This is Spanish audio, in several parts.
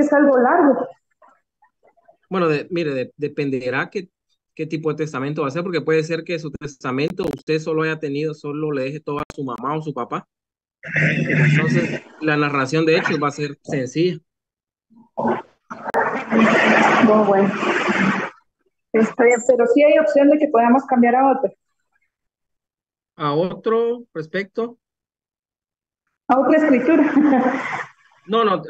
sí es algo largo. Bueno, mire, dependerá qué tipo de testamento va a ser, porque puede ser que su testamento usted solo haya tenido, solo le deje todo a su mamá o su papá. Entonces, la narración de hechos va a ser sencilla. No, bueno, está bien, pero sí hay opción de que podamos cambiar a otro. A otro respecto, A otra escritura. no, no,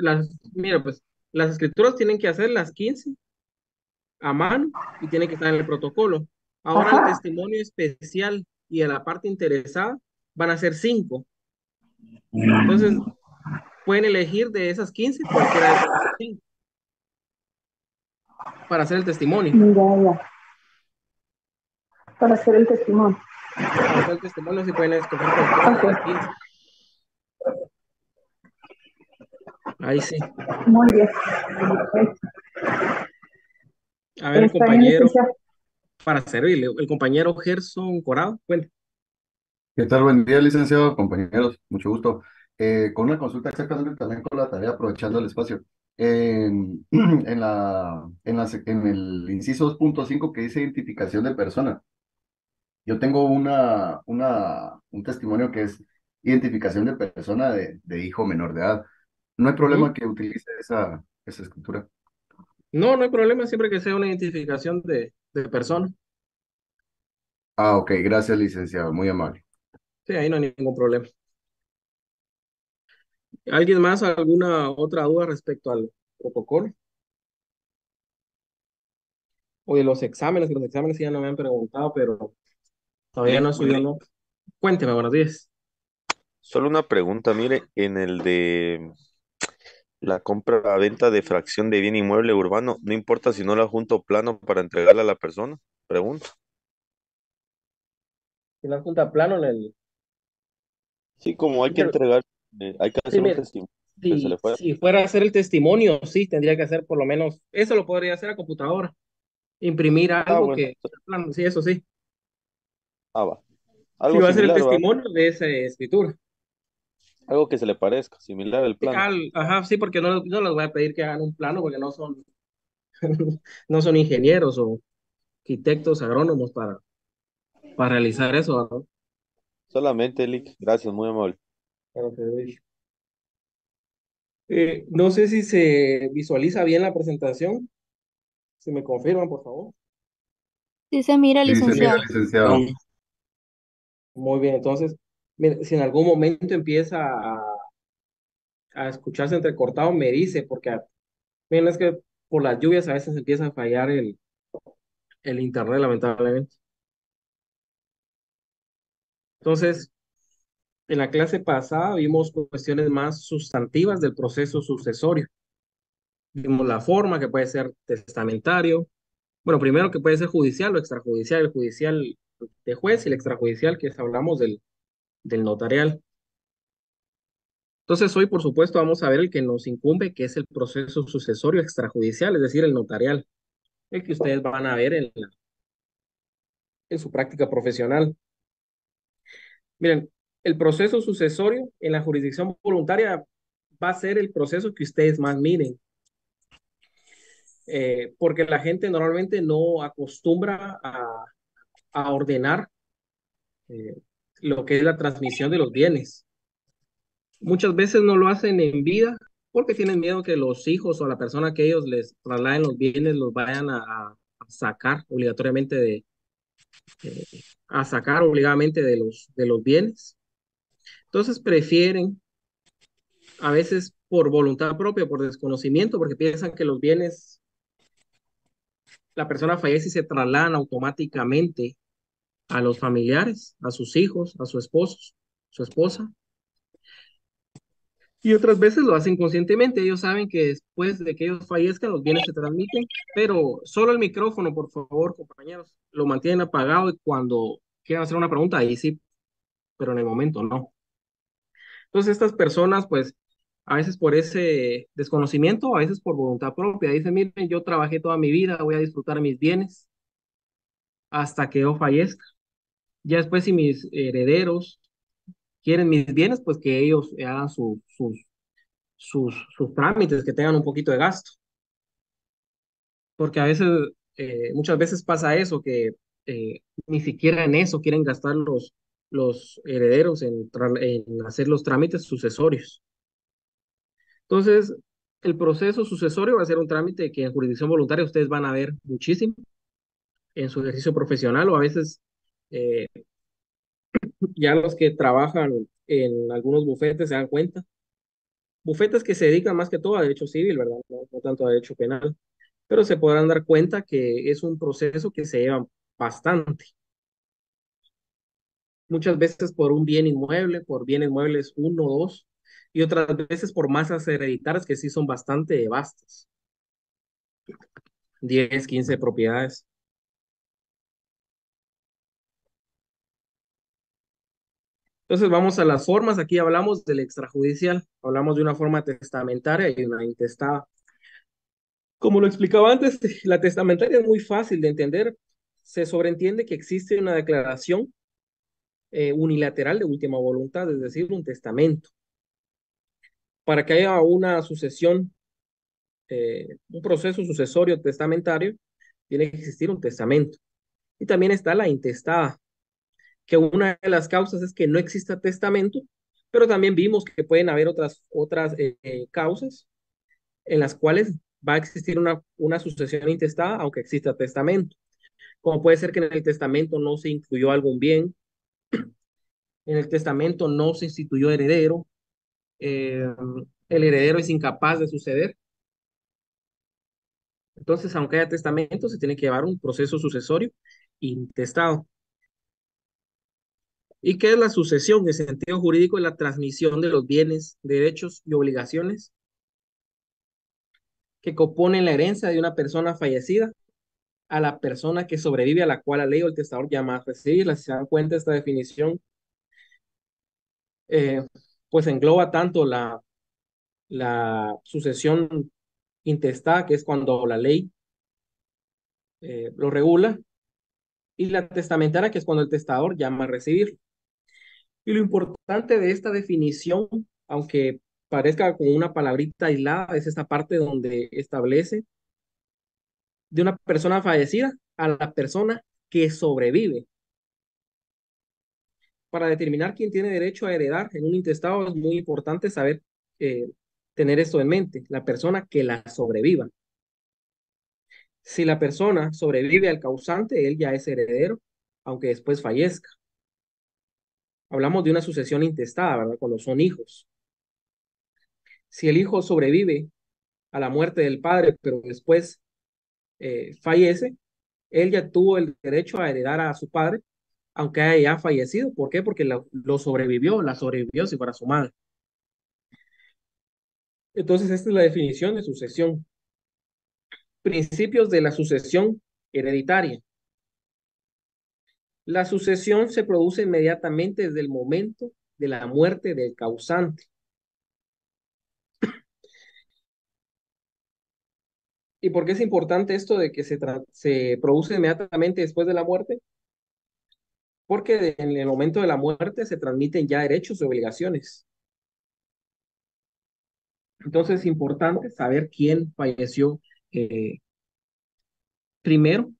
mira, pues las escrituras tienen que hacer las 15 a mano y tiene que estar en el protocolo. Ahora el Ajá. testimonio especial y a la parte interesada van a ser 5. Entonces, pueden elegir de esas 15 cualquiera de esas 5 para hacer el testimonio. Mira, ya, para hacer el testimonio. Para hacer el testimonio, si pueden escoger cualquiera de las Ok, 15. Ahí sí. muy bien. A ver, el Está bien, compañero, licenciado. para servirle, el compañero Gerson Corado, cuenta. ¿Qué tal? Buen día, licenciado, compañeros, mucho gusto. Con una consulta exactamente también con la tarea, aprovechando el espacio. En el inciso 2.5 que dice identificación de persona, yo tengo un testimonio que es identificación de persona de hijo menor de edad. No hay problema Ujú. que utilice esa escritura. No, no hay problema siempre que sea una identificación de persona. Ah, ok, gracias, licenciado, muy amable. Sí, ahí no hay ningún problema. ¿Alguien más, alguna otra duda respecto al protocolo? O de los exámenes, que los exámenes sí ya no me han preguntado, pero todavía no Lic, subió, ¿no? Cuénteme, buenos días. solo una pregunta, mire, en el de la compra-venta de fracción de bien inmueble urbano, no importa si no la junto plano para entregarle a la persona, pregunto. Si la junta plano en el... Sí, como hay que Mire, entregar, hay que sí, hacer un mire, testimonio que se si, le fue. si fuera a hacer el testimonio, sí, tendría que hacer por lo menos, eso lo podría hacer a computadora, imprimir Ah, algo bueno, que, plano, sí, eso sí. va. Si Algo va a ser el similar, va. testimonio de esa escritura. Algo que se le parezca, similar al Sí, plano. ajá, sí, porque no les voy a pedir que hagan un plano porque no son, no son ingenieros o arquitectos agrónomos para realizar eso, ¿no? Solamente, Lick, gracias, muy amable. Pero te doy. No sé si se visualiza bien la presentación. Si me confirman, por favor. Sí se mira, Sí, se mira, licenciado. licenciado. Sí. Muy bien, entonces, mire, si en algún momento empieza a escucharse entrecortado, me dice, porque miren, es que por las lluvias a veces empieza a fallar el internet, lamentablemente. Entonces, en la clase pasada vimos cuestiones más sustantivas del proceso sucesorio. Vimos la forma que puede ser testamentario. Bueno, primero que puede ser judicial o extrajudicial. El judicial de juez y el extrajudicial, que es, hablamos del notarial. Entonces, hoy, por supuesto, vamos a ver el que nos incumbe, que es el proceso sucesorio extrajudicial, es decir, el notarial, el que ustedes van a ver en su práctica profesional. Miren, el proceso sucesorio en la jurisdicción voluntaria va a ser el proceso que ustedes más miren, porque la gente normalmente no acostumbra a ordenar eh, lo que es la transmisión de los bienes. Muchas veces no lo hacen en vida porque tienen miedo que los hijos o la persona que ellos les trasladen los bienes los vayan a sacar obligatoriamente eh, a sacar obligadamente de los bienes. Entonces prefieren, a veces por voluntad propia, por desconocimiento, porque piensan que los bienes, la persona fallece y se trasladan automáticamente a los familiares, a sus hijos, a su esposo, su esposa. Y otras veces lo hacen conscientemente. Ellos saben que después de que ellos fallezcan, los bienes se transmiten, pero solo el micrófono, por favor, compañeros, lo mantienen apagado y cuando quieran hacer una pregunta, ahí sí, pero en el momento no. Entonces, estas personas, pues, a veces por ese desconocimiento, a veces por voluntad propia, dicen, miren, yo trabajé toda mi vida, voy a disfrutar mis bienes hasta que yo fallezca. Ya después, si mis herederos quieren mis bienes, pues que ellos hagan sus sus trámites que tengan un poquito de gasto, porque a veces, muchas veces pasa eso, que ni siquiera en eso quieren gastar los herederos en hacer los trámites sucesorios. Entonces, el proceso sucesorio va a ser un trámite que en jurisdicción voluntaria ustedes van a ver muchísimo en su ejercicio profesional o a veces eh, ya los que trabajan en algunos bufetes se dan cuenta. Bufetes que se dedican más que todo a derecho civil, ¿verdad? No tanto a derecho penal, pero se podrán dar cuenta que es un proceso que se lleva bastante. Muchas veces por un bien inmueble, por bienes muebles uno o dos, y otras veces por masas hereditarias que sí son bastante vastas, 10 15 propiedades. Entonces vamos a las formas. Aquí hablamos del extrajudicial, hablamos de una forma testamentaria y una intestada. Como lo explicaba antes, la testamentaria es muy fácil de entender. Se sobreentiende que existe una declaración unilateral de última voluntad, es decir, un testamento. Para que haya una sucesión, un proceso sucesorio testamentario, tiene que existir un testamento. Y también está la intestada, que una de las causas es que no exista testamento, pero también vimos que pueden haber otras causas en las cuales va a existir una sucesión intestada, aunque exista testamento. Como puede ser que en el testamento no se incluyó algún bien, en el testamento no se instituyó heredero, eh, el heredero es incapaz de suceder. Entonces, aunque haya testamento, se tiene que llevar un proceso sucesorio intestado. ¿Y qué es la sucesión? En sentido jurídico, es la transmisión de los bienes, derechos y obligaciones que componen la herencia de una persona fallecida a la persona que sobrevive a la cual la ley o el testador llama a recibirla. Si se dan cuenta, esta definición eh, pues engloba tanto la sucesión intestada, que es cuando la ley lo regula, y la testamentaria, que es cuando el testador llama a recibir. Y lo importante de esta definición, aunque parezca como una palabrita aislada, es esta parte donde establece de una persona fallecida a la persona que sobrevive. Para determinar quién tiene derecho a heredar en un intestado es muy importante saber, eh, tener esto en mente, la persona que la sobreviva. Si la persona sobrevive al causante, él ya es heredero, aunque después fallezca. Hablamos de una sucesión intestada, ¿verdad? Cuando son hijos. Si el hijo sobrevive a la muerte del padre, pero después fallece, él ya tuvo el derecho a heredar a su padre, aunque haya ya fallecido. ¿Por qué? Porque lo sobrevivió, la sobrevivió si fuera su madre. Entonces, esta es la definición de sucesión. Principios de la sucesión hereditaria. La sucesión se produce inmediatamente desde el momento de la muerte del causante. ¿Y por qué es importante esto de que se produce inmediatamente después de la muerte? Porque en el momento de la muerte se transmiten ya derechos y obligaciones. Entonces es importante saber quién falleció eh, primero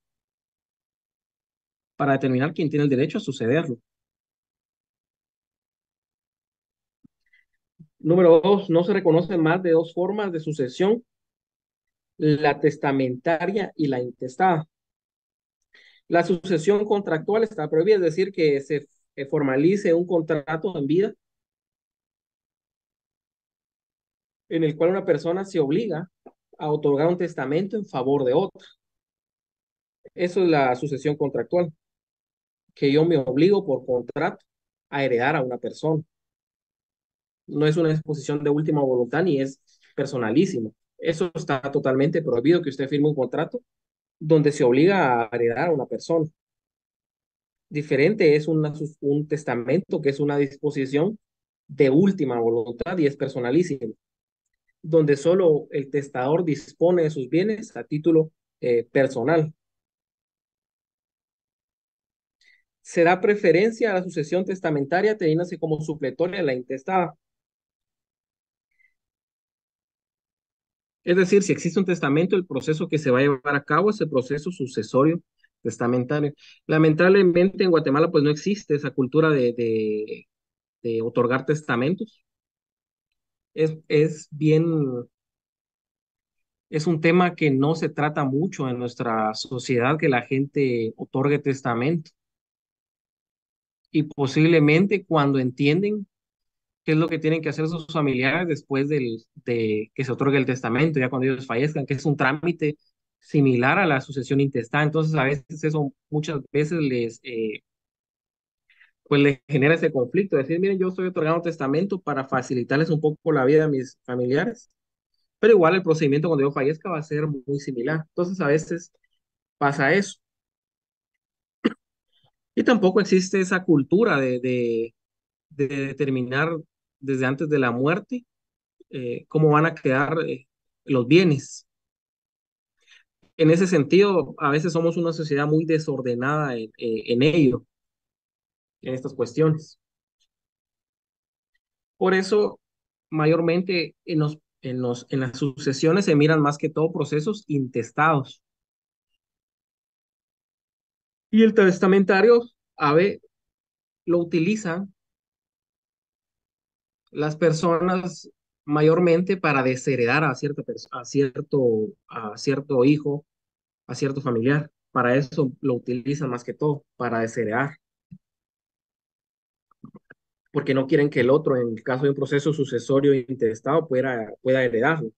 para determinar quién tiene el derecho a sucederlo. Número dos, no se reconocen más de dos formas de sucesión, la testamentaria y la intestada. La sucesión contractual está prohibida, es decir, que se formalice un contrato en vida en el cual una persona se obliga a otorgar un testamento en favor de otra. Eso es la sucesión contractual, que yo me obligo por contrato a heredar a una persona. No es una disposición de última voluntad ni es personalísimo. Eso está totalmente prohibido, que usted firme un contrato donde se obliga a heredar a una persona. Diferente es un testamento, que es una disposición de última voluntad y es personalísimo, donde solo el testador dispone de sus bienes a título personal. Se da preferencia a la sucesión testamentaria teniéndose como supletoria la intestada. Es decir, si existe un testamento, el proceso que se va a llevar a cabo es el proceso sucesorio testamentario. Lamentablemente en Guatemala pues no existe esa cultura de otorgar testamentos. Es bien, es un tema que no se trata mucho en nuestra sociedad, que la gente otorgue testamento. Y posiblemente cuando entienden qué es lo que tienen que hacer sus familiares después de que se otorgue el testamento, ya cuando ellos fallezcan, que es un trámite similar a la sucesión intestada. Entonces, a veces eso muchas veces pues les genera ese conflicto, decir, miren, yo estoy otorgando testamento para facilitarles un poco la vida a mis familiares, pero igual el procedimiento cuando yo fallezca va a ser muy similar. Entonces, a veces pasa eso. Y tampoco existe esa cultura de determinar desde antes de la muerte cómo van a quedar los bienes. En ese sentido, a veces somos una sociedad muy desordenada en ello, en estas cuestiones. Por eso, mayormente en las sucesiones se miran más que todo procesos intestados. Y el testamentario, a ver, lo utilizan las personas mayormente para desheredar a a cierto hijo, a cierto familiar. Para eso lo utilizan más que todo, para desheredar, porque no quieren que el otro, en el caso de un proceso sucesorio intestado, pueda heredarlo.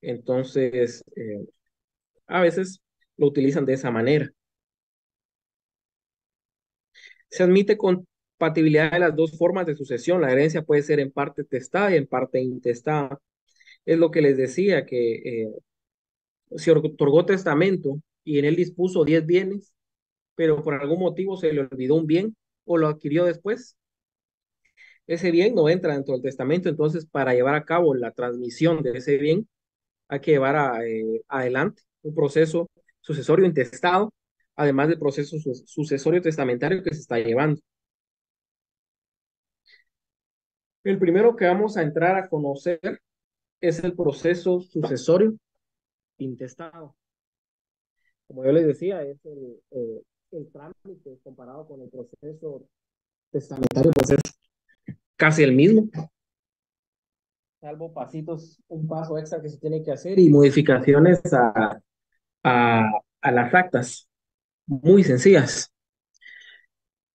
Entonces, a veces lo utilizan de esa manera. Se admite compatibilidad de las dos formas de sucesión. La herencia puede ser en parte testada y en parte intestada. Es lo que les decía, que se otorgó testamento y en él dispuso 10 bienes, pero por algún motivo se le olvidó un bien o lo adquirió después. Ese bien no entra dentro del testamento, entonces para llevar a cabo la transmisión de ese bien hay que llevar adelante un proceso sucesorio intestado, además del proceso sucesorio testamentario que se está llevando. El primero que vamos a entrar a conocer es el proceso sucesorio intestado. Como yo les decía, es el trámite comparado con el proceso testamentario, pues es casi el mismo, salvo pasitos, un paso extra que se tiene que hacer y modificaciones a, a las actas, muy sencillas.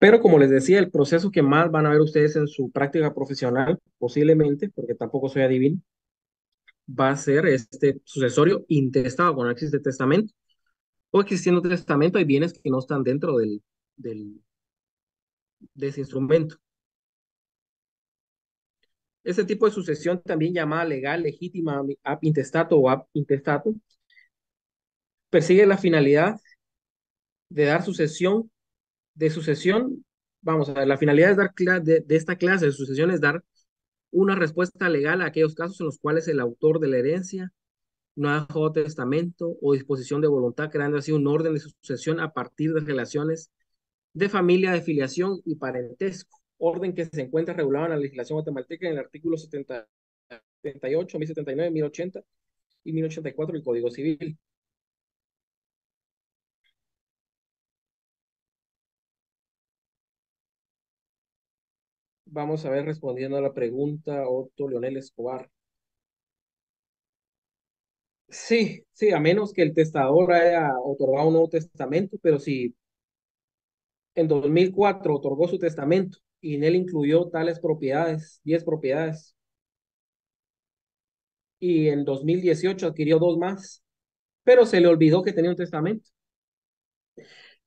Pero como les decía, el proceso que más van a ver ustedes en su práctica profesional, posiblemente, porque tampoco soy adivino, va a ser este sucesorio intestado, cuando no existe testamento, o existiendo testamento, hay bienes que no están dentro del, de ese instrumento. Este tipo de sucesión, también llamada legal, legítima, ab intestato o ab intestato, persigue la finalidad de dar sucesión, vamos a ver, la finalidad de esta clase de sucesión es dar una respuesta legal a aquellos casos en los cuales el autor de la herencia no ha dejado testamento o disposición de voluntad, creando así un orden de sucesión a partir de relaciones de familia, de filiación y parentesco, orden que se encuentra regulado en la legislación guatemalteca en el artículo 78, 1079, 1080 y 1084 del Código Civil. Vamos a ver respondiendo a la pregunta, Otto Leonel Escobar. Sí, sí, a menos que el testador haya otorgado un nuevo testamento, pero si en 2004 otorgó su testamento y en él incluyó tales propiedades, 10 propiedades, y en 2018 adquirió dos más, pero se le olvidó que tenía un testamento.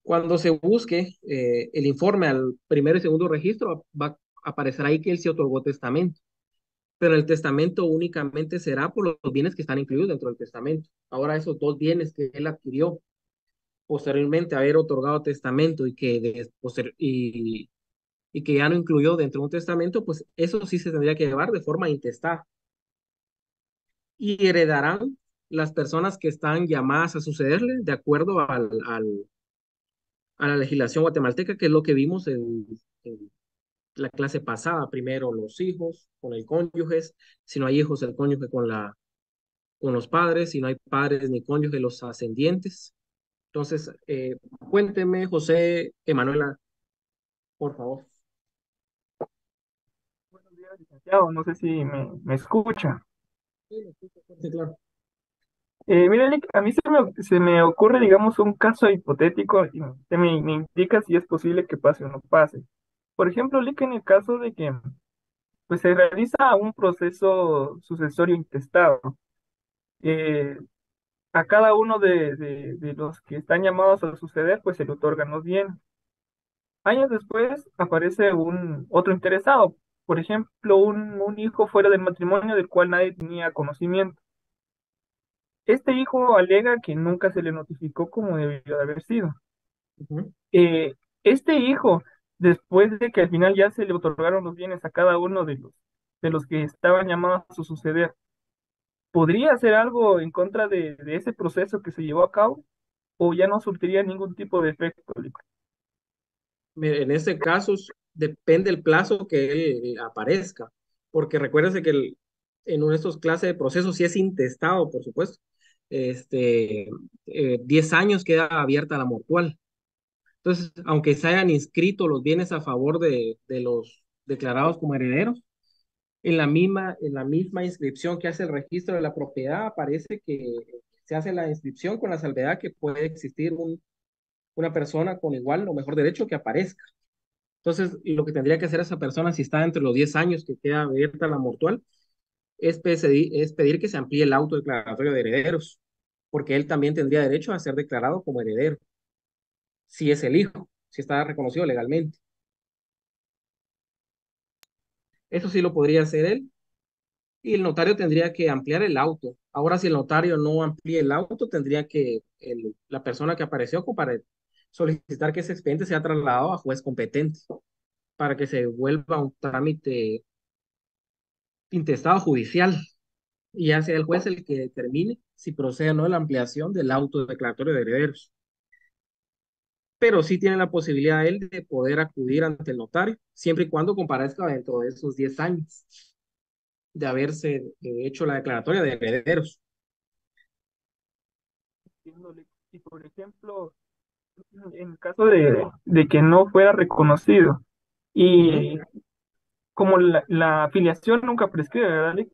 Cuando se busque el informe al primero y segundo registro, va a aparecer ahí que él se otorgó testamento, pero el testamento únicamente será por los bienes que están incluidos dentro del testamento. Ahora esos dos bienes que él adquirió posteriormente a haber otorgado testamento y que ya no incluyó dentro de un testamento, pues eso sí se tendría que llevar de forma intestada. Y heredarán las personas que están llamadas a sucederle de acuerdo a la legislación guatemalteca, que es lo que vimos en la clase pasada. Primero los hijos con el cónyuge, si no hay hijos, el cónyuge con los padres, si no hay padres ni cónyuges, los ascendientes. Entonces, cuénteme, José Emanuela, por favor. Buenos días, licenciado. No sé si me escucha. Sí, claro. Mire, Lick, a mí se me ocurre, digamos, un caso hipotético y usted me indica si es posible que pase o no pase. Por ejemplo, Lick, en el caso de que pues, se realiza un proceso sucesorio intestado, eh, a cada uno de los que están llamados a suceder, pues se le otorgan los bienes. Años después aparece un otro interesado, por ejemplo, un hijo fuera del matrimonio del cual nadie tenía conocimiento. Este hijo alega que nunca se le notificó como debió de haber sido. Ujú. Este hijo, después de que al final ya se le otorgaron los bienes a cada uno de los que estaban llamados a suceder, ¿podría hacer algo en contra de ese proceso que se llevó a cabo? ¿O ya no surtiría ningún tipo de efecto? Mire, en este caso depende el plazo que él aparezca, porque recuérdese que en uno de estos clases de procesos, si es intestado, por supuesto, 10 años queda abierta la mortual. Entonces, aunque se hayan inscrito los bienes a favor de los declarados como herederos, en la misma inscripción que hace el registro de la propiedad, aparece que se hace la inscripción con la salvedad que puede existir una persona con igual o mejor derecho que aparezca. Entonces, lo que tendría que hacer esa persona, si está entre los 10 años que queda abierta la mortual, es pedir que se amplíe el auto declaratorio de herederos, porque él también tendría derecho a ser declarado como heredero, si es el hijo, si está reconocido legalmente. Eso sí lo podría hacer él, y el notario tendría que ampliar el auto. Ahora, si el notario no amplía el auto, tendría que la persona que apareció para solicitar que ese expediente sea trasladado a juez competente para que se vuelva un trámite intestado judicial y ya sea el juez el que determine si procede o no la ampliación del auto declaratorio de herederos. Pero sí tiene la posibilidad él de poder acudir ante el notario, siempre y cuando comparezca dentro de esos 10 años de haberse hecho la declaratoria de herederos. Entiéndole. Y por ejemplo, en caso de que no fuera reconocido Ujú, y como la afiliación nunca prescribe, ¿verdad, Lick?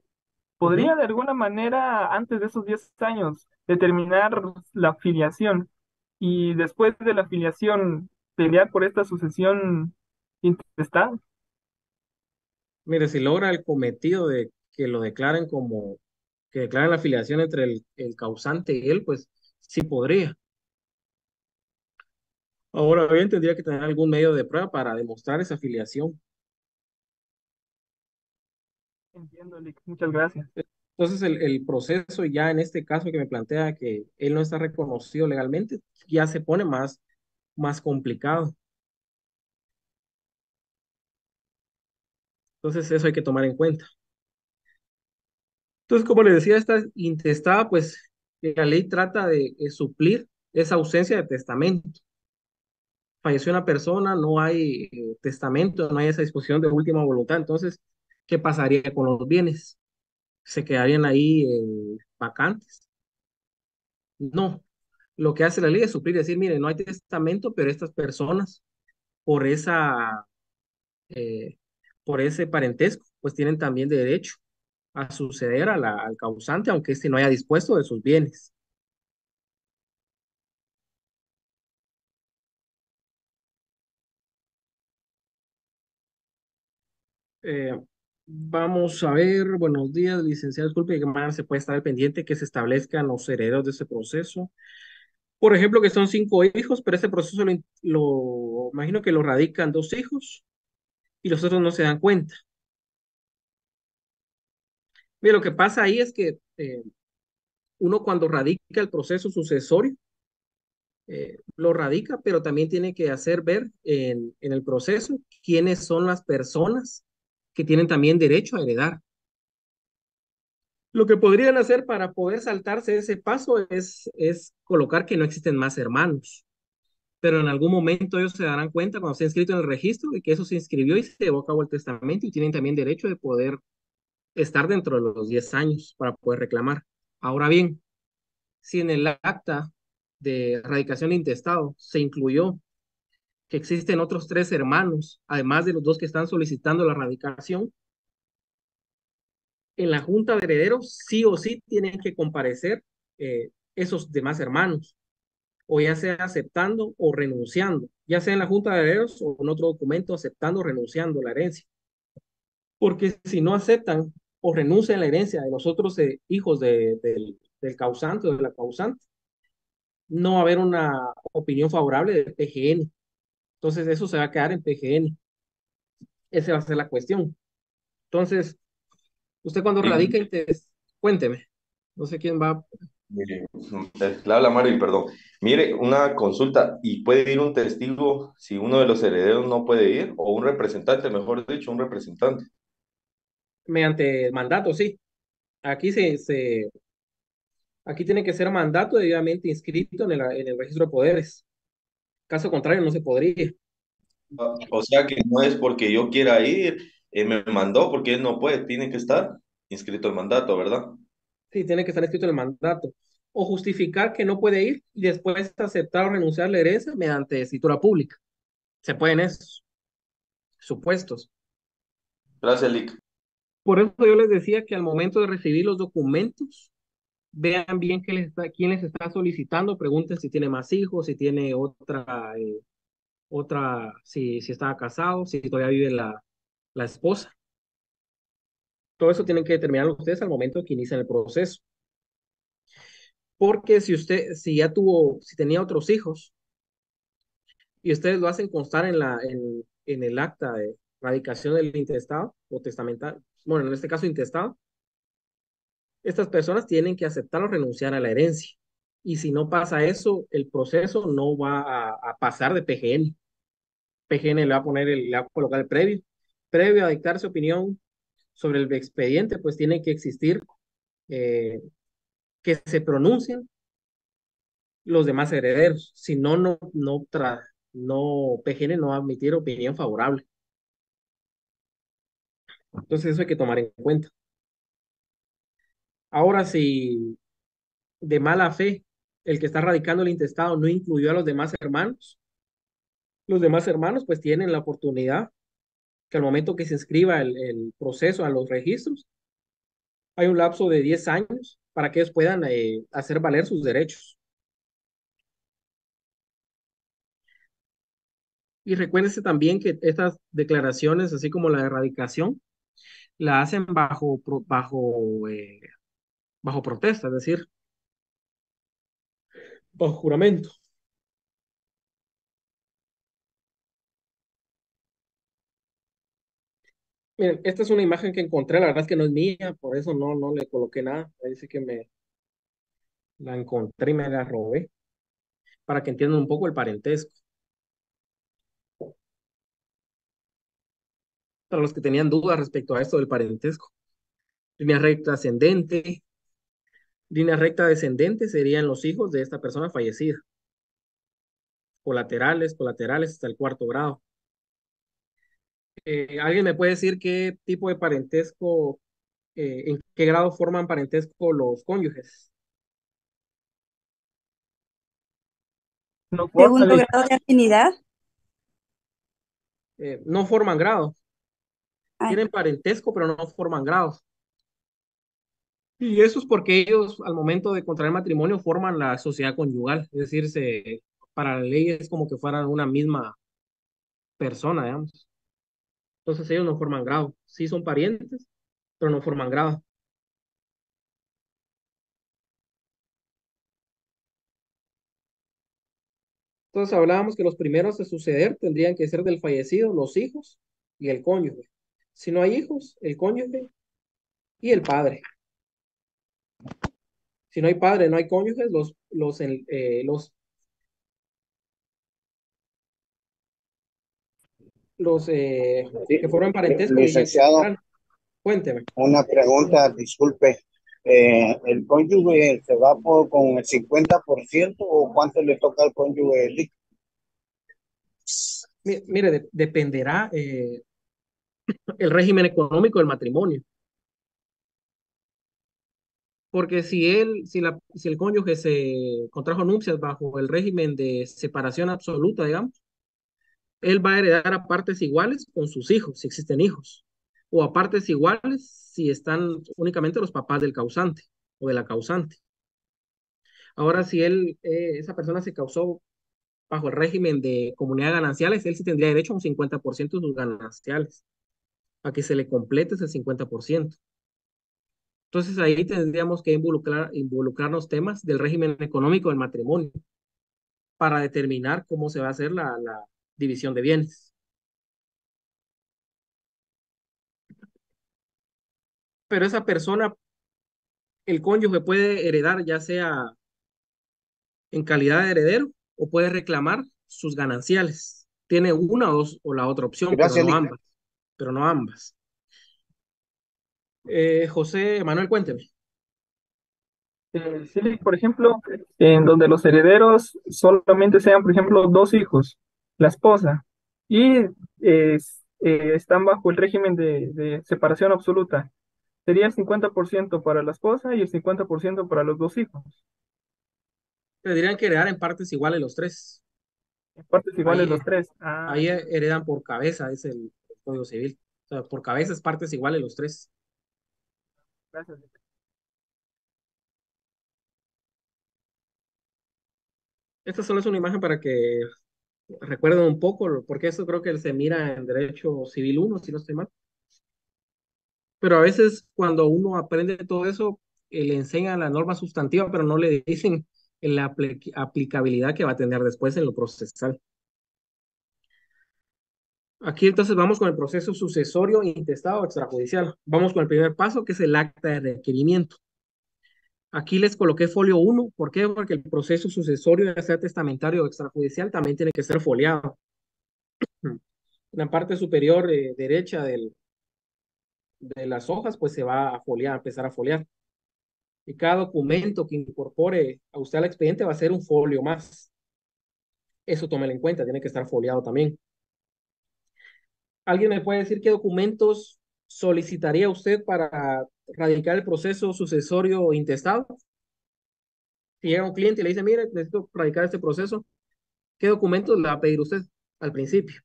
¿Podría ujú. de alguna manera, antes de esos 10 años, determinar la afiliación y después de la afiliación pelear por esta sucesión intestada? Mire, si logra el cometido de que lo declaren que declaren la afiliación entre el causante y él, pues sí podría. Ahora bien, tendría que tener algún medio de prueba para demostrar esa afiliación. Entiendo, Lick. Muchas gracias. Entonces, el proceso ya en este caso que me plantea que él no está reconocido legalmente, ya se pone más complicado. Entonces, eso hay que tomar en cuenta. Entonces, como le decía, esta intestada, pues la ley trata de suplir esa ausencia de testamento. Falleció una persona, no hay testamento, no hay esa disposición de última voluntad. Entonces, ¿qué pasaría con los bienes? ¿Se quedarían ahí vacantes? No. Lo que hace la ley es suplir, decir, mire, no hay testamento, pero estas personas, por eh, por ese parentesco, pues tienen también derecho a suceder al causante, aunque éste no haya dispuesto de sus bienes. Eh, Vamos a ver, buenos días, licenciado, disculpe, ¿de qué manera se puede estar al pendiente que se establezcan los herederos de ese proceso? Por ejemplo, que son 5 hijos, pero ese proceso imagino que lo radican 2 hijos y los otros no se dan cuenta. Mira, lo que pasa ahí es que uno cuando radica el proceso sucesorio, lo radica, pero también tiene que hacer ver en el proceso quiénes son las personas que tienen también derecho a heredar. Lo que podrían hacer para poder saltarse ese paso es colocar que no existen más hermanos, pero en algún momento ellos se darán cuenta cuando esté inscrito en el registro de que eso se inscribió y se llevó a cabo el testamento y tienen también derecho de poder estar dentro de los 10 años para poder reclamar. Ahora bien, si en el acta de erradicación de intestado se incluyó que existen otros tres hermanos, además de los dos que están solicitando la erradicación, en la junta de herederos sí o sí tienen que comparecer esos demás hermanos, o ya sea aceptando o renunciando, ya sea en la junta de herederos o en otro documento aceptando o renunciando a la herencia. Porque si no aceptan o renuncian a la herencia de los otros hijos del causante o de la causante, no va a haber una opinión favorable del PGN. Entonces eso se va a quedar en PGN. Esa va a ser la cuestión. Entonces, usted cuando Y, radica, cuénteme. No sé quién va. mire, le habla Mario, perdón. Mire, una consulta, ¿y puede ir un testigo si uno de los herederos no puede ir? O un representante, mejor dicho, un representante. Mediante mandato, sí. Aquí aquí tiene que ser mandato debidamente inscrito en el registro de poderes. Caso contrario, no se podría. O sea que no es porque yo quiera ir, me mandó porque él no puede, tiene que estar inscrito el mandato, ¿verdad? Sí, tiene que estar escrito en el mandato. O justificar que no puede ir y después aceptar o renunciar a la herencia mediante escritura pública. Se pueden esos supuestos. Gracias, Lick. Por eso yo les decía que al momento de recibir los documentos, vean bien quién les está solicitando, pregunten si tiene más hijos, si tiene si estaba casado, si todavía vive la esposa. Todo eso tienen que determinar ustedes al momento que inician el proceso. Porque si tenía otros hijos y ustedes lo hacen constar en el acta de radicación del intestado o testamental, bueno, en este caso intestado, estas personas tienen que aceptar o renunciar a la herencia. Y si no pasa eso, el proceso no va a pasar de PGN. PGN le va a colocar el previo. Previo a dictar su opinión sobre el expediente, pues tiene que existir eh, que se pronuncien los demás herederos. Si no, PGN no va a admitir opinión favorable. Entonces eso hay que tomar en cuenta. Ahora, si de mala fe el que está radicando el intestado no incluyó a los demás hermanos pues tienen la oportunidad que al momento que se inscriba el proceso a los registros, hay un lapso de 10 años para que ellos puedan hacer valer sus derechos. Y recuérdense también que estas declaraciones, así como la erradicación, la hacen bajo protesta, es decir, bajo juramento. Miren, esta es una imagen que encontré, la verdad es que no es mía, por eso no le coloqué nada. Ahí sí que me la encontré y me la robé, para que entiendan un poco el parentesco. Para los que tenían dudas respecto a esto del parentesco. Línea recta ascendente, línea recta descendente serían los hijos de esta persona fallecida. Colaterales hasta el cuarto grado. ¿Alguien me puede decir qué tipo de parentesco, en qué grado forman parentesco los cónyuges? No forma, Segundo Lick. grado de afinidad. No forman grado. Ay, Tienen parentesco, pero no forman grados. Y eso es porque ellos, al momento de contraer matrimonio, forman la sociedad conyugal. Es decir, para la ley es como que fueran una misma persona, digamos. Entonces ellos no forman grado. Sí son parientes, pero no forman grado. Entonces hablábamos que los primeros a suceder tendrían que ser del fallecido, los hijos y el cónyuge. Si no hay hijos, el cónyuge y el padre. Si no hay padre, no hay cónyuges, los Sí, que forman parentesco y licenciado, tendrán. Cuénteme. una pregunta, disculpe. ¿El cónyuge se va con el 50% o cuánto le toca al cónyuge líquido? Mire, dependerá el régimen económico del matrimonio. Porque si el cónyuge se contrajo nupcias bajo el régimen de separación absoluta, digamos, él va a heredar a partes iguales con sus hijos, si existen hijos, o a partes iguales si están únicamente los papás del causante o de la causante. Ahora, si esa persona se causó bajo el régimen de comunidad gananciales, él sí tendría derecho a un 50% de sus gananciales, a que se le complete ese 50%. Entonces ahí tendríamos que involucrarnos temas del régimen económico del matrimonio para determinar cómo se va a hacer la división de bienes. Pero esa persona, el cónyuge puede heredar ya sea en calidad de heredero o puede reclamar sus gananciales. Tiene una o la otra opción, pero Gracias, no Lick. ambas. Pero no ambas. José Manuel, cuénteme. Sí, por ejemplo, en donde los herederos solamente sean, por ejemplo, dos hijos, la esposa, y están bajo el régimen de separación absoluta. Sería el 50% para la esposa y el 50% para los dos hijos. Tendrían que heredar en partes iguales los tres. En partes iguales los Ahí, tres. Ah, ahí heredan por cabeza, es el Código Civil. O sea, por cabeza es partes iguales los tres. gracias. Esta solo es una imagen para que recuerden un poco, porque eso creo que se mira en Derecho Civil 1, si no estoy mal. Pero a veces cuando uno aprende todo eso, le enseñan la norma sustantiva, pero no le dicen la aplicabilidad que va a tener después en lo procesal. Aquí entonces vamos con el proceso sucesorio, intestado, extrajudicial. Vamos con el primer paso, que es el acta de requerimiento. Aquí les coloqué folio 1. ¿Por qué? Porque el proceso sucesorio, ya sea testamentario o extrajudicial, también tiene que ser foliado. En la parte superior derecha de las hojas, pues se va a foliar, a empezar a foliar. Y cada documento que incorpore a usted al expediente va a ser un folio más. Eso tómelo en cuenta, tiene que estar foliado también. ¿Alguien me puede decir qué documentos solicitaría usted para radicar el proceso sucesorio intestado? Si llega un cliente y le dice, mire, necesito radicar este proceso, ¿qué documentos le va a pedir usted al principio?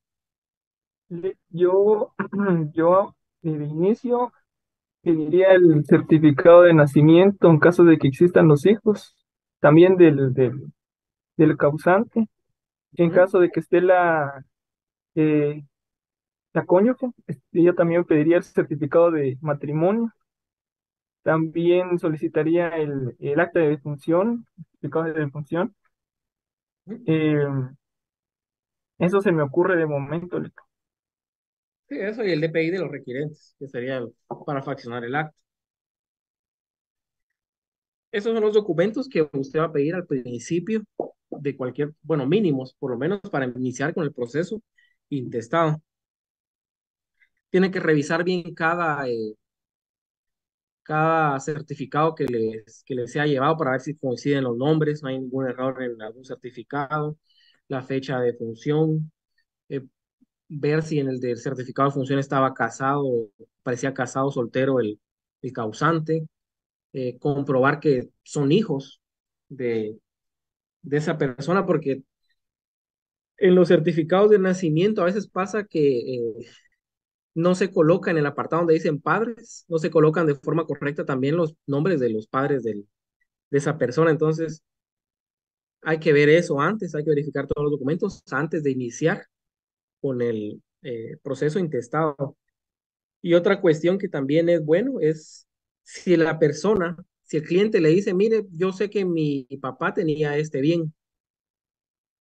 Yo, yo de inicio pediría el certificado de nacimiento en caso de que existan los hijos, también del causante, en Ujú. caso de que esté eh, la cónyuge, yo también pediría el certificado de matrimonio, también solicitaría el acta de defunción, certificado de defunción. Eh, Eso se me ocurre de momento. Sí, eso y el DPI de los requirentes, que sería para faccionar el acta. Esos son los documentos que usted va a pedir al principio de cualquier, bueno, mínimos, por lo menos para iniciar con el proceso intestado. Tiene que revisar bien cada certificado que les sea llevado para ver si coinciden los nombres, no hay ningún error en algún certificado, la fecha de función, eh, ver si en el del certificado de función estaba casado, parecía casado, soltero el causante, comprobar que son hijos de, de esa persona, porque en los certificados de nacimiento a veces pasa que no se coloca en el apartado donde dicen padres, no se colocan de forma correcta también los nombres de los padres de esa persona. Entonces, hay que ver eso antes, hay que verificar todos los documentos antes de iniciar con el proceso intestado. Y otra cuestión que también es bueno es si la persona, si el cliente le dice, mire, yo sé que mi papá tenía este bien,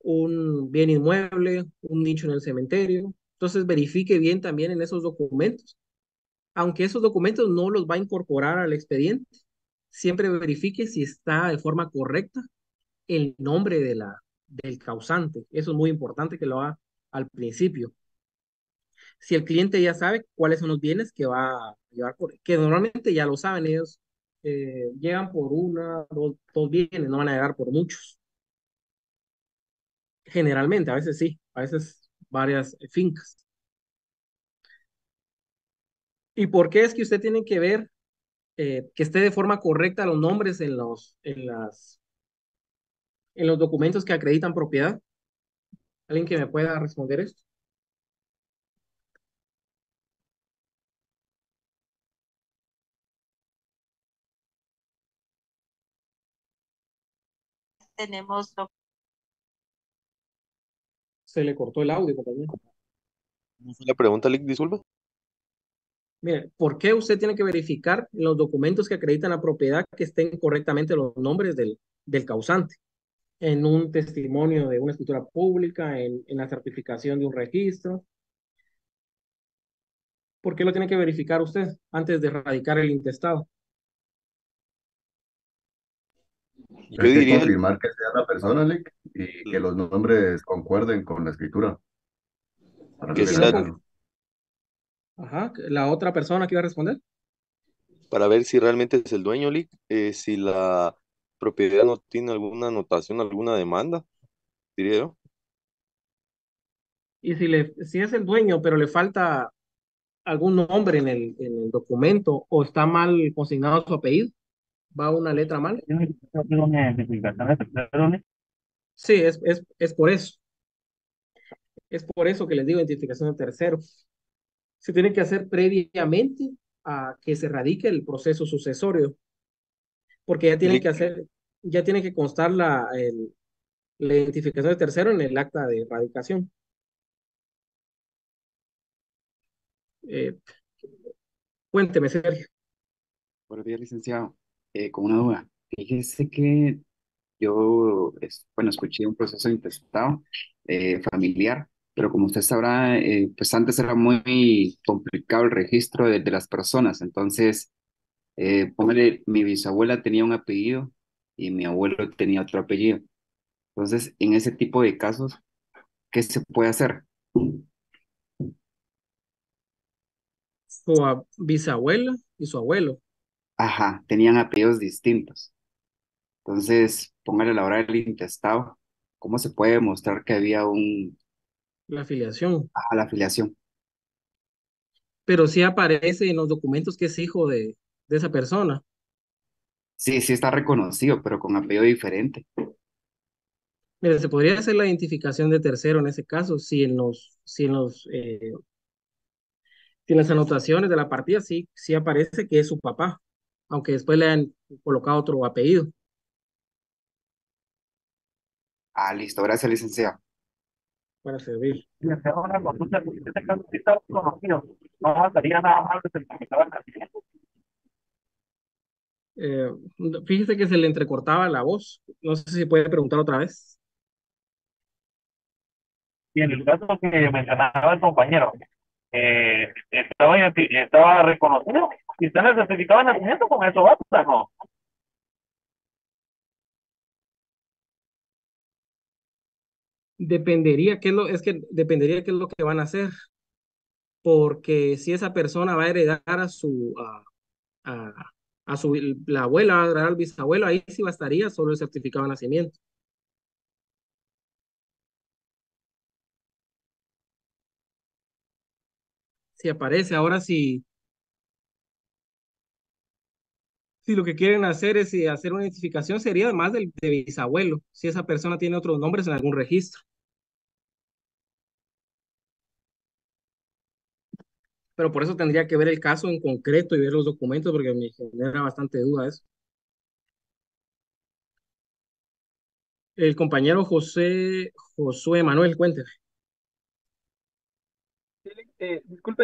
un bien inmueble, un nicho en el cementerio, entonces verifique bien también en esos documentos. Aunque esos documentos no los va a incorporar al expediente, siempre verifique si está de forma correcta el nombre del causante. Eso es muy importante que lo haga al principio. Si el cliente ya sabe cuáles son los bienes que va a llevar, que normalmente ya lo saben ellos, llegan por una, dos bienes, no van a llegar por muchos. Generalmente, a veces sí, a veces varias fincas. ¿Y por qué es que usted tiene que ver que esté de forma correcta los nombres en los documentos que acreditan propiedad. ¿Alguien que me pueda responder esto? Tenemos lo Se le cortó el audio, compañero. ¿Cómo fue la pregunta, Lick? Disculpa. Mire, ¿por qué usted tiene que verificar en los documentos que acreditan la propiedad que estén correctamente los nombres del causante? En un testimonio de una escritura pública, en la certificación de un registro. ¿Por qué lo tiene que verificar usted antes de erradicar el intestado? Yo Hay que diría, confirmar que sea la persona, Lick, y que los nombres concuerden con la escritura para que Y si no, sea legalizarlo. ajá, la otra persona que iba a responder. para ver si realmente es el dueño, Lick, si la propiedad no tiene alguna anotación, alguna demanda, diría yo. Y si es el dueño, pero le falta algún nombre en el documento o está mal consignado su apellido, va una letra mal. Sí, es por eso. Es por eso que les digo identificación de terceros. Se tiene que hacer previamente a que se radique el proceso sucesorio, porque Lick, ya tiene que constar la identificación de tercero en el acta de radicación. Eh, Cuénteme, Sergio. Buenos días, licenciado. Con una duda. Fíjese que yo, bueno, escuché un proceso intestado familiar, pero como usted sabrá, pues antes era muy complicado el registro de las personas. Entonces, póngale, mi bisabuela tenía un apellido y mi abuelo tenía otro apellido. Entonces, en ese tipo de casos, ¿qué se puede hacer? Bisabuela y su abuelo, Ajá, tenían apellidos distintos. Entonces, póngale a la hora del intestado, ¿cómo se puede demostrar que había la afiliación, la afiliación? pero sí aparece en los documentos que es hijo de esa persona. Sí, sí está reconocido, pero con apellido diferente. Mira, se podría hacer la identificación de tercero en ese caso, si en las anotaciones de la partida sí aparece que es su papá, aunque después le han colocado otro apellido Ah, listo, gracias, licenciado. para servir. Le hago una consulta, porque este caso sí está conocido. No bastaría nada más el certificado de nacimiento. Eh, Fíjese que se le entrecortaba la voz. No sé si puede preguntar otra vez. Y en el caso que mencionaba el compañero, estaba reconocido. Y está en el certificado de nacimiento, con eso basta, ¿no? Es que dependería qué es lo que van a hacer, porque si esa persona va a heredar a, la abuela, va a heredar al bisabuelo, ahí sí bastaría solo el certificado de nacimiento. Si aparece, ahora si lo que quieren hacer es hacer una identificación, sería además del de bisabuelo, si esa persona tiene otros nombres en algún registro. Pero por eso tendría que ver el caso en concreto y ver los documentos, porque me genera bastante duda eso. El compañero Josué Manuel, cuénteme. Disculpe,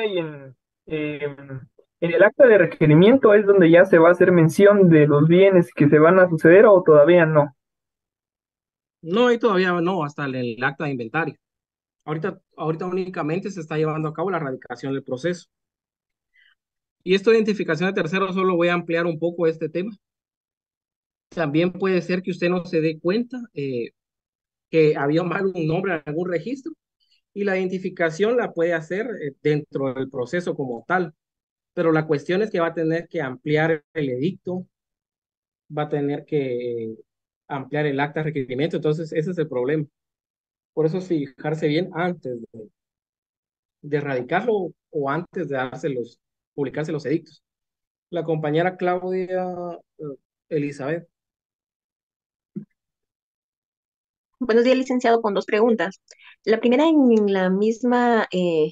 en el acta de requerimiento es donde ya se va a hacer mención de los bienes que se van a suceder o todavía no. No, y todavía no, hasta el acta de inventario. Ahorita únicamente se está llevando a cabo la radicación del proceso. Y esta identificación de terceros solo voy a ampliar un poco este tema. También puede ser que usted no se dé cuenta que había mal un nombre en algún registro y la identificación la puede hacer dentro del proceso como tal. Pero la cuestión es que va a tener que ampliar el edicto, va a tener que ampliar el acta de requerimiento, entonces ese es el problema. Por eso es fijarse bien antes de erradicarlo o antes de publicarse los edictos. La compañera Claudia Elizabeth. Buenos días, licenciado, con dos preguntas. La primera en la misma, en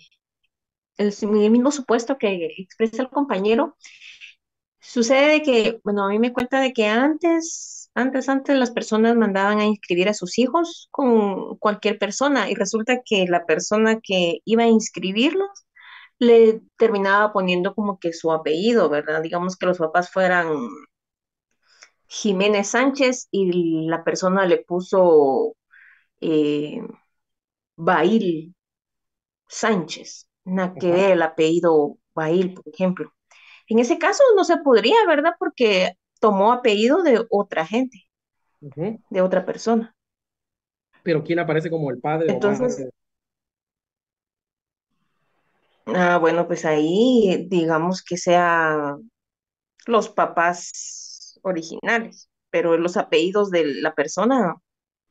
el mismo supuesto que expresa el compañero, sucede de que, bueno, a mí me cuenta de que antes las personas mandaban a inscribir a sus hijos con cualquier persona y resulta que la persona que iba a inscribirlos le terminaba poniendo como que su apellido, ¿verdad? Digamos que los papás fueran Jiménez Sánchez y la persona le puso eh, Bail Sánchez, nada que Ajá. ver el apellido Bail, por ejemplo. En ese caso no se podría, ¿verdad? Porque tomó apellido de otra gente, Ujú. de otra persona. Pero ¿quién aparece como el padre o Entonces, madre? bueno, pues ahí digamos que sea los papás originales, pero los apellidos de la persona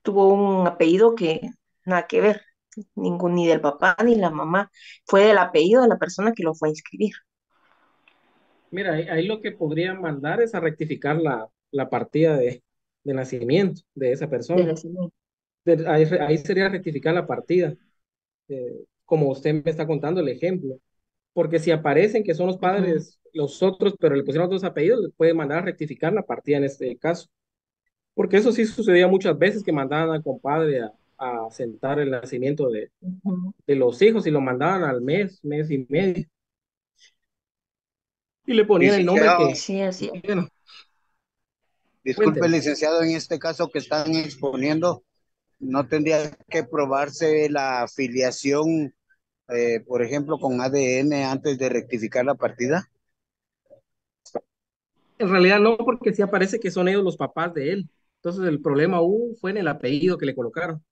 tuvo un apellido que nada que ver, ningún ni del papá ni la mamá, fue del apellido de la persona que lo fue a inscribir. Mira, ahí lo que podría mandar es a rectificar la partida de nacimiento de esa De persona. nacimiento. Ahí sería rectificar la partida, como usted me está contando el ejemplo. Porque si aparecen que son los Ujú. padres los otros, pero le pusieron otros apellidos, le puede mandar a rectificar la partida en este caso. Porque eso sí sucedía muchas veces que mandaban al compadre a sentar el nacimiento Ujú. de los hijos y lo mandaban al mes, mes y medio, y le ponían el nombre Licenciado, que, Sí, así es. bueno, disculpe, cuénteme. licenciado, en este caso que están exponiendo, ¿no tendría que probarse la afiliación, por ejemplo, con ADN antes de rectificar la partida? En realidad no, porque sí aparece que son ellos los papás de él. Entonces el problema fue en el apellido que le colocaron,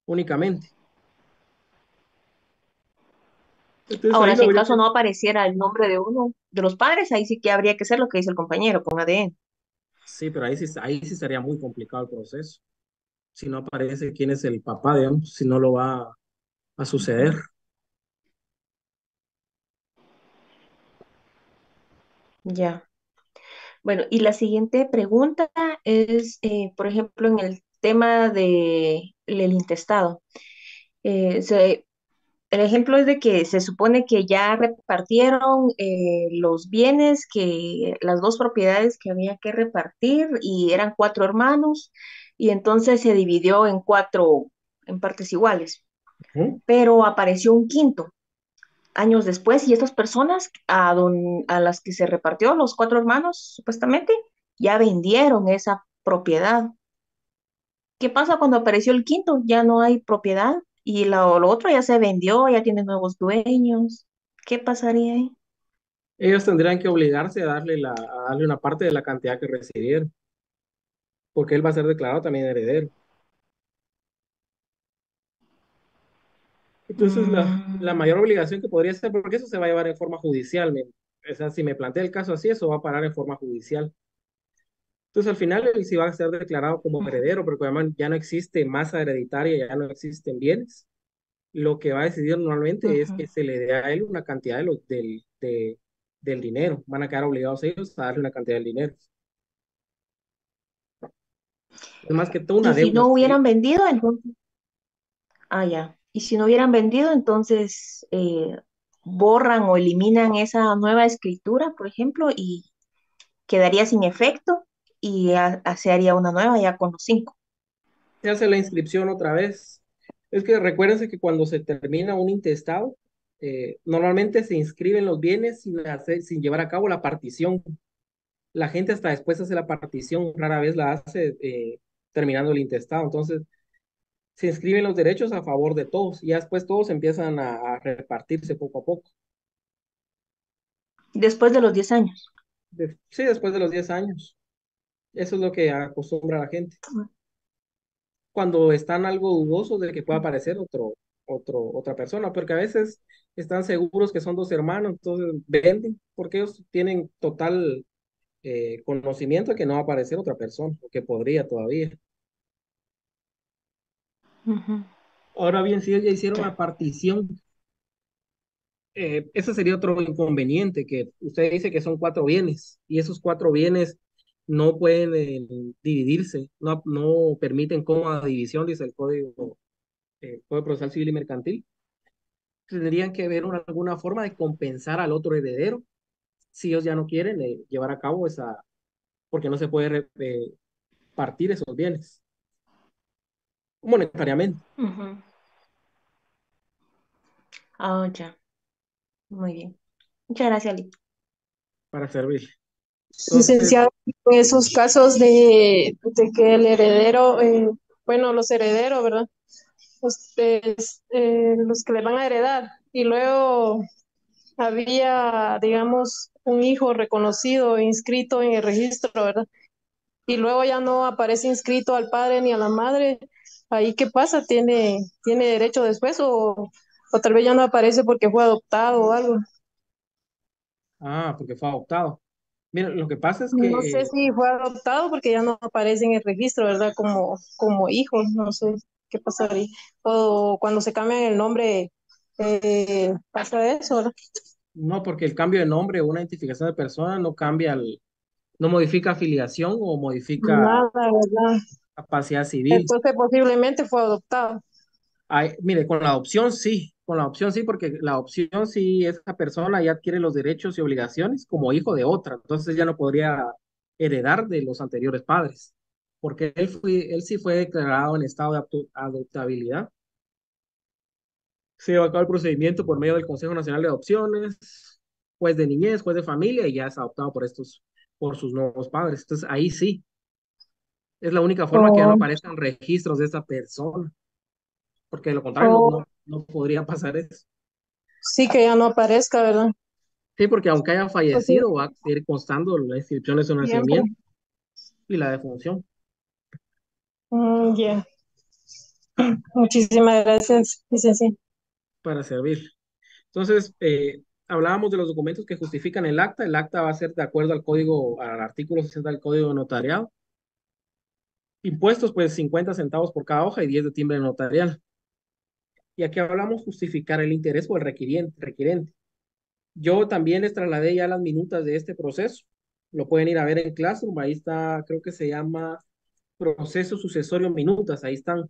únicamente. Entonces ahí Ahora, no si en habría caso que... no apareciera el nombre de uno de los padres, ahí sí que habría que hacer lo que dice el compañero con ADN. Sí, pero ahí sí estaría muy complicado el proceso. Si no aparece quién es el papá, digamos, si no lo va a suceder. Ujú. Ya. Bueno, y la siguiente pregunta es, por ejemplo, en el tema del intestado. El ejemplo es de que se supone que ya repartieron los bienes, que las dos propiedades que había que repartir y eran cuatro hermanos y entonces se dividió en cuatro, en partes iguales, Ujú. pero apareció un quinto años después y estas personas a las que se repartió los cuatro hermanos supuestamente ya vendieron esa propiedad. ¿Qué pasa cuando apareció el quinto? Ya no hay propiedad y lo otro ya se vendió, ya tiene nuevos dueños. ¿Qué pasaría ahí? Ellos tendrían que obligarse a darle una parte de la cantidad que recibieron, porque él va a ser declarado también heredero. Entonces, la Mm, mayor obligación que podría ser, porque eso se va a llevar en forma judicial. O sea, si me plantea el caso así, eso va a parar en forma judicial. Entonces, al final, él sí va a ser declarado como ujú, heredero, porque además ya no existe masa hereditaria, ya no existen bienes. Lo que va a decidir normalmente es ujú. que se le dé a él una cantidad del dinero. Van a quedar obligados ellos a darle una cantidad de dinero. Es más que todo una Y si deuda no civil. hubieran vendido, entonces, ya. Y si no hubieran vendido, entonces borran o eliminan esa nueva escritura, por ejemplo, y quedaría sin efecto y se haría una nueva ya con los cinco. Se hace la inscripción otra vez. Es que recuérdense que cuando se termina un intestado, normalmente se inscriben los bienes sin llevar a cabo la partición. La gente hasta después hace la partición, rara vez la hace terminando el intestado. Entonces, se inscriben los derechos a favor de todos y ya después todos empiezan a repartirse poco a poco. Después de los 10 años. Sí, después de los 10 años. Eso es lo que acostumbra la gente. Cuando están algo dudosos de que pueda aparecer otra persona, porque a veces están seguros que son dos hermanos, entonces venden, porque ellos tienen total conocimiento de que no va a aparecer otra persona, o que podría todavía. Ujú. Ahora bien, si ellos ya hicieron Ya. la partición, ese sería otro inconveniente, que usted dice que son 4 bienes y esos 4 bienes no pueden dividirse, no permiten cómoda división, dice Código Procesal Civil y Mercantil. Tendrían que ver alguna forma de compensar al otro heredero si ellos ya no quieren llevar a cabo esa, porque no se puede partir esos bienes monetariamente Ujú. Ah, ya. Muy bien. Muchas gracias, Ali. para servir. Entonces, Licenciado, en esos casos de que el heredero, bueno, los herederos, ¿verdad? Ustedes, los que le van a heredar, y luego había, digamos, un hijo reconocido, inscrito en el registro, ¿verdad? Y luego ya no aparece inscrito al padre ni a la madre. ¿Ahí qué pasa? ¿Tiene derecho después o tal vez ya no aparece porque fue adoptado o algo? porque fue adoptado. Mira, lo que pasa es No que sé si fue adoptado porque ya no aparece en el registro, ¿verdad? Como hijo, no sé qué pasaría. O cuando se cambian el nombre, pasa eso, ¿verdad? no, porque el cambio de nombre o una identificación de persona no cambia, no modifica afiliación o modifica Nada, ¿verdad? capacidad civil. Entonces posiblemente fue adoptado. Mire, con la adopción sí, porque la adopción sí, esa persona ya adquiere los derechos y obligaciones como hijo de otra, entonces ya no podría heredar de los anteriores padres, porque él sí fue declarado en estado de adoptabilidad. Se lleva a cabo el procedimiento por medio del Consejo Nacional de Adopciones, juez de niñez, juez de familia, y ya es adoptado por sus nuevos padres. Entonces ahí sí, es la única forma que ya no O, aparezcan registros de esa persona, porque de lo contrario o no podría pasar eso. sí que ya no aparezca, ¿verdad? Sí, porque aunque haya Pues sí, fallecido, va a seguir constando la inscripción de su siempre. nacimiento y la defunción Ya. Muchísimas gracias, licenciado. para servir. Entonces, hablábamos de los documentos que justifican el acta. El acta va a ser de acuerdo al artículo 60 del Código de Notariado. Impuestos, pues 50 centavos por cada hoja y 10 de timbre notarial. Y aquí hablamos justificar el interés o el requirente. Yo también les trasladé ya las minutas de este proceso. Lo pueden ir a ver en Classroom. Ahí está, creo que se llama proceso sucesorio minutas. Ahí están.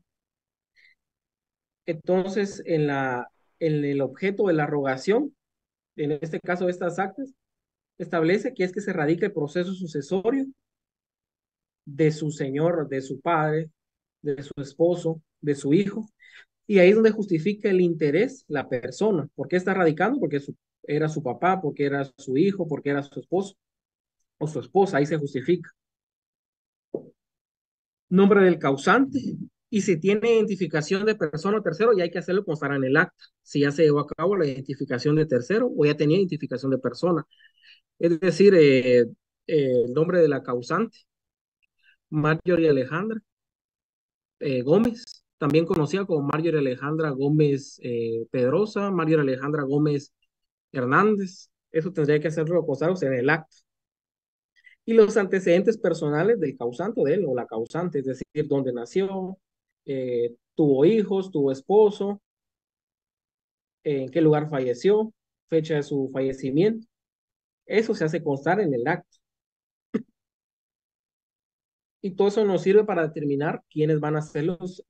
Entonces, en el objeto de la rogación, en este caso de estas actas, establece que es que se radica el proceso sucesorio de su señor, de su padre, de su esposo, de su hijo, y ahí es donde justifica el interés la persona. ¿Por qué está radicando? Porque era su papá, porque era su hijo, porque era su esposo o su esposa, ahí se justifica. Nombre del causante, y si tiene identificación de persona o tercero, ya hay que hacerlo constar en el acta, si ya se llevó a cabo la identificación de tercero o ya tenía identificación de persona. Es decir, el nombre de la causante, Marjorie Alejandra Gómez, también conocida como Marjorie Alejandra Gómez Pedrosa, Marjorie Alejandra Gómez Hernández. Eso tendría que hacerlo constar en el acta. Y los antecedentes personales del causante, de él o la causante, es decir, dónde nació, tuvo hijos, tuvo esposo, en qué lugar falleció, fecha de su fallecimiento. Eso se hace constar en el acta. Y todo eso nos sirve para determinar quiénes van a ser los,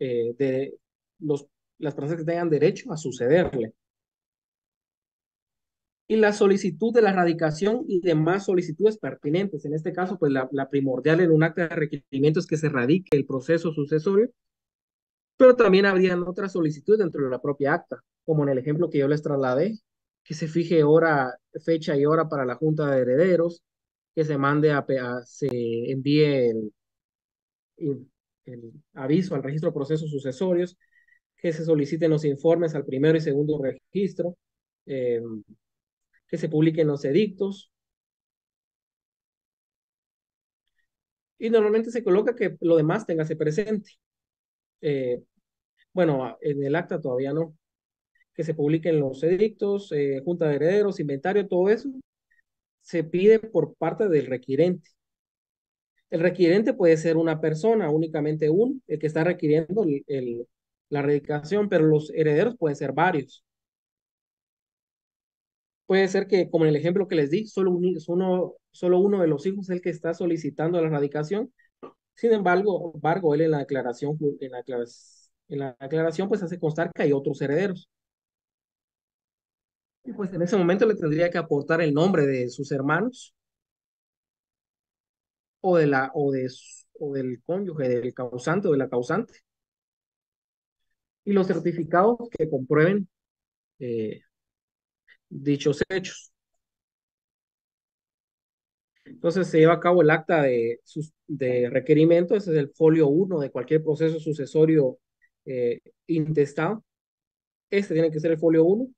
las personas que tengan derecho a sucederle. Y la solicitud de la radicación y demás solicitudes pertinentes. En este caso, pues la primordial en un acta de requerimiento es que se radique el proceso sucesorio, pero también habrían otras solicitudes dentro de la propia acta, como en el ejemplo que yo les trasladé, que se fije hora, fecha y hora para la junta de herederos, que se mande se envíe el aviso al registro de procesos sucesorios, que se soliciten los informes al primero y segundo registro, eh, que se publiquen los edictos, y normalmente se coloca que lo demás téngase presente. Eh, bueno, en el acta todavía no, que se publiquen los edictos, junta de herederos, inventario, todo eso se pide por parte del requirente. El requirente puede ser una persona, únicamente el que está requiriendo la radicación, pero los herederos pueden ser varios. Puede ser que, como en el ejemplo que les di, solo uno de los hijos es el que está solicitando la erradicación. Sin embargo, él en la declaración, pues hace constar que hay otros herederos. Y pues en ese momento le tendría que aportar el nombre de sus hermanos o del cónyuge, del causante o de la causante, y los certificados que comprueben eh, dichos hechos. Entonces se lleva a cabo el acta de requerimiento, ese es el folio 1 de cualquier proceso sucesorio intestado. Este tiene que ser el folio 1.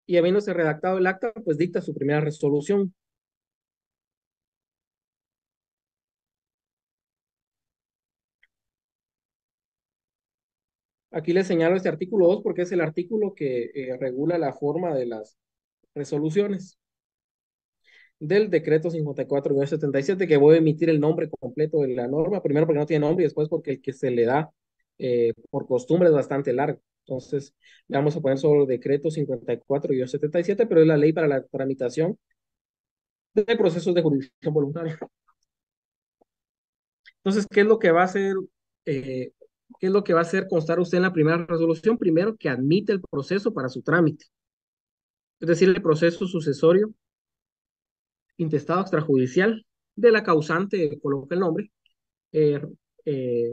Y habiéndose redactado el acta, pues dicta su primera resolución. Aquí les señalo este artículo 2 porque es el artículo que regula la forma de las resoluciones del decreto 54-77, que voy a emitir el nombre completo de la norma, primero porque no tiene nombre y después porque el que se le da por costumbre es bastante largo. Entonces, le vamos a poner solo decreto 54-77, pero es la ley para la tramitación de procesos de jurisdicción voluntaria. Entonces, ¿qué es lo que va a hacer? eh, ¿Qué es lo que va a hacer constar usted en la primera resolución? Primero, que admite el proceso para su trámite, es decir, el proceso sucesorio intestado extrajudicial de la causante, coloca el nombre, eh, eh,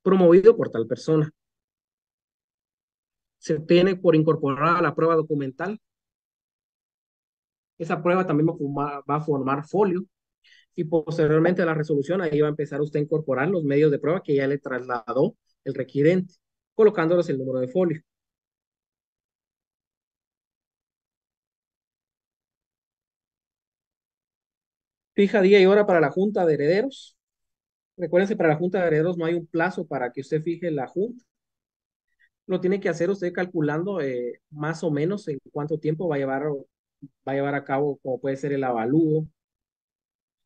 promovido por tal persona. Se tiene por incorporada la prueba documental. Esa prueba también va a formar folio y posteriormente a la resolución ahí va a empezar usted a incorporar los medios de prueba que ya le trasladó el requirente, colocándoles el número de folio. Fija día y hora para la junta de herederos. Recuérdense, para la junta de herederos no hay un plazo para que usted fije la junta. Lo tiene que hacer usted calculando más o menos en cuánto tiempo va a llevar a cabo, como puede ser el avalúo,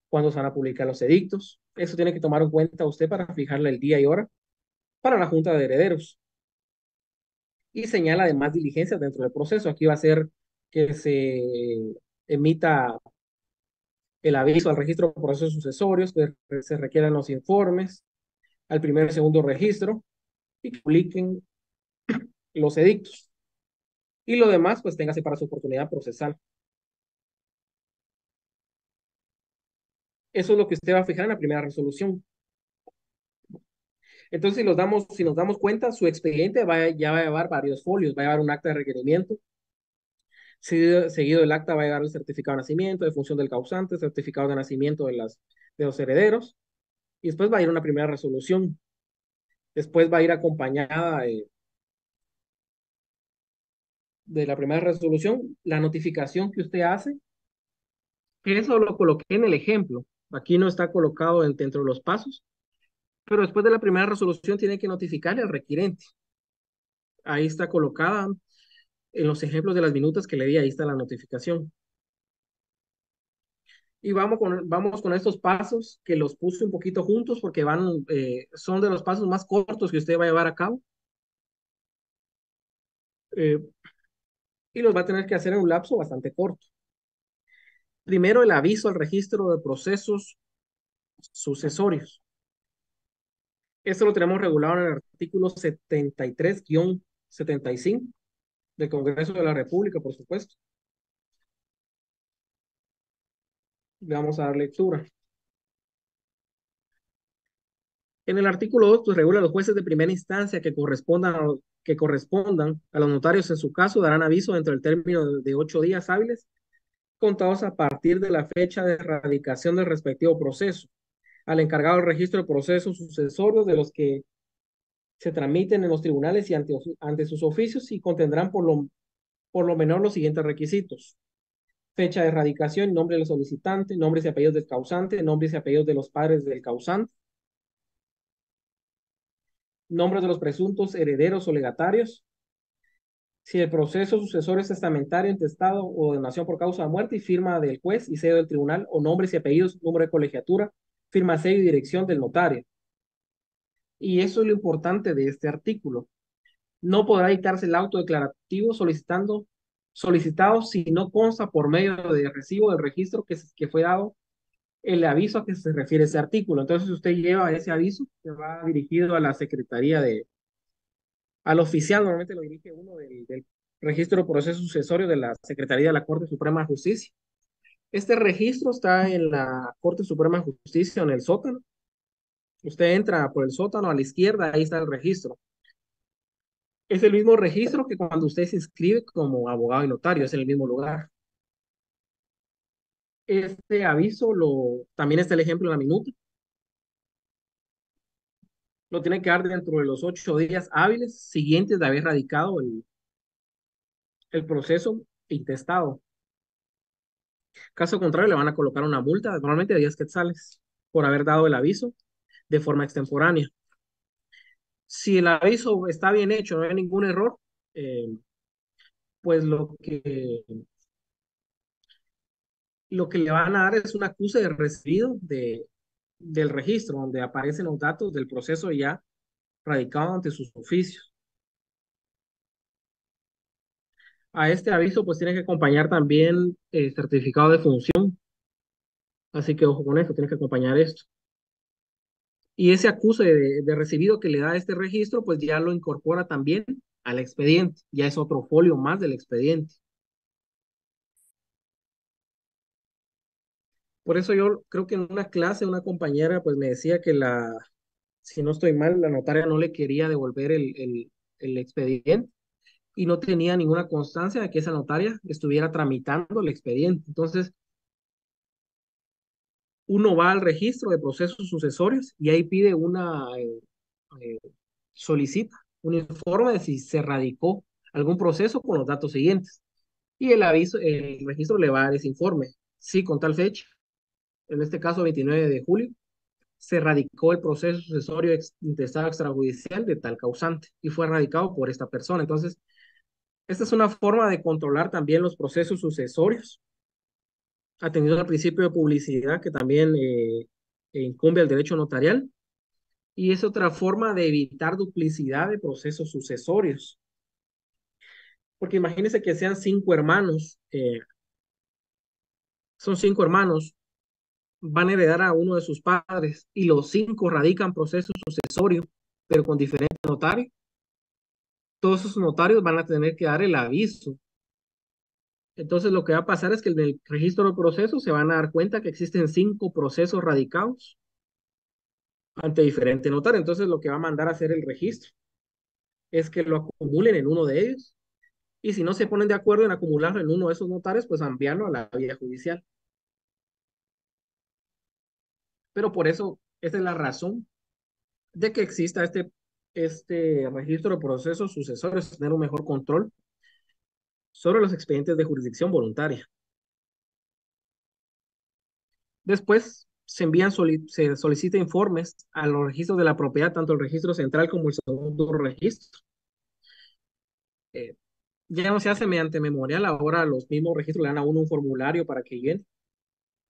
cuándo se van a publicar los edictos. Eso tiene que tomar en cuenta usted para fijarle el día y hora para la junta de herederos. Y señala además diligencias dentro del proceso. Aquí va a ser que se emita el aviso al registro de procesos sucesorios, que se requieran los informes, al primer y segundo registro, y que publiquen los edictos. Y lo demás, pues téngase para su oportunidad procesal. Eso es lo que usted va a fijar en la primera resolución. Entonces, si nos damos cuenta, su expediente ya va a llevar varios folios, va a llevar un acta de requerimiento, seguido del acta va a llevar el certificado de nacimiento, de función del causante, certificado de nacimiento de los herederos, y después va a ir una primera resolución. Después va a ir acompañada de la primera resolución, la notificación que usted hace, que eso lo coloqué en el ejemplo. Aquí no está colocado dentro de los pasos, pero después de la primera resolución tiene que notificarle al requirente. Ahí está colocada en los ejemplos de las minutas que le di, ahí está la notificación. Y vamos con estos pasos que los puse un poquito juntos porque son de los pasos más cortos que usted va a llevar a cabo. Eh, y los va a tener que hacer en un lapso bastante corto. Primero, el aviso al registro de procesos sucesorios. Esto lo tenemos regulado en el artículo 73-75 del Congreso de la República, por supuesto. Le vamos a dar lectura. En el artículo 2, pues regula a los jueces de primera instancia que correspondan a los notarios en su caso, darán aviso dentro del término de 8 días hábiles, contados a partir de la fecha de erradicación del respectivo proceso, al encargado del registro de procesos sucesorios de los que se tramiten en los tribunales y ante sus oficios y contendrán por lo menor los siguientes requisitos: fecha de erradicación, nombre del solicitante, nombres y apellidos del causante, nombres y apellidos de los padres del causante, nombres de los presuntos herederos o legatarios, si el proceso sucesorio es testamentario, intestado o donación por causa de muerte, y firma del juez y sello del tribunal, o nombres y apellidos, número de colegiatura, firma, sello y dirección del notario. Y eso es lo importante de este artículo, No podrá dictarse el auto declarativo solicitado si no consta por medio de recibo del registro que fue dado el aviso a que se refiere ese artículo. Entonces usted lleva ese aviso que va dirigido a la Secretaría al oficial, normalmente lo dirige uno del registro de proceso sucesorio de la Secretaría de la Corte Suprema de Justicia. Este registro está en la Corte Suprema de Justicia, en el sótano. Usted entra por el sótano a la izquierda, ahí está el registro. Es el mismo registro que cuando usted se inscribe como abogado y notario, es en el mismo lugar. Este aviso también está el ejemplo en la minuta. Lo tiene que dar dentro de los 8 días hábiles siguientes de haber radicado el proceso intestado. Caso contrario, le van a colocar una multa, normalmente de 10 quetzales, por haber dado el aviso de forma extemporánea. Si el aviso está bien hecho, no hay ningún error, pues lo que le van a dar es un acuse de recibido del registro, donde aparecen los datos del proceso ya radicado ante sus oficios. A este aviso, pues tiene que acompañar también certificado de función. Así que ojo con esto, tiene que acompañar esto. Y ese acuse de recibido que le da este registro, pues ya lo incorpora también al expediente. Ya es otro folio más del expediente. Por eso yo creo que en una clase una compañera pues me decía que si no estoy mal, la notaria no le quería devolver el expediente y no tenía ninguna constancia de que esa notaria estuviera tramitando el expediente. Entonces, uno va al registro de procesos sucesorios y ahí pide eh, solicita un informe de si se radicó algún proceso con los datos siguientes. Y el registro le va a dar ese informe. Sí, con tal fecha, en este caso 29 de julio, se radicó el proceso sucesorio intestado extrajudicial de tal causante y fue radicado por esta persona. Entonces, esta es una forma de controlar también los procesos sucesorios, atendiendo al principio de publicidad que también incumbe al derecho notarial. Y es otra forma de evitar duplicidad de procesos sucesorios. Porque imagínense que sean 5 hermanos, son 5 hermanos, van a heredar a uno de sus padres y los 5 radican procesos sucesorios, pero con diferentes notarios. Todos esos notarios van a tener que dar el aviso. Entonces lo que va a pasar es que en el registro de procesos se van a dar cuenta que existen 5 procesos radicados ante diferentes notarios. Entonces lo que va a mandar a hacer el registro es que lo acumulen en uno de ellos. Y si no se ponen de acuerdo en acumularlo en uno de esos notarios, pues enviarlo a la vía judicial. Pero por eso, esa es la razón de que exista este registro de procesos sucesores, tener un mejor control sobre los expedientes de jurisdicción voluntaria. Después se solicita informes a los registros de la propiedad, tanto el registro central como el segundo registro. Ya no se hace mediante memorial, ahora los mismos registros le dan a uno un formulario para que llene.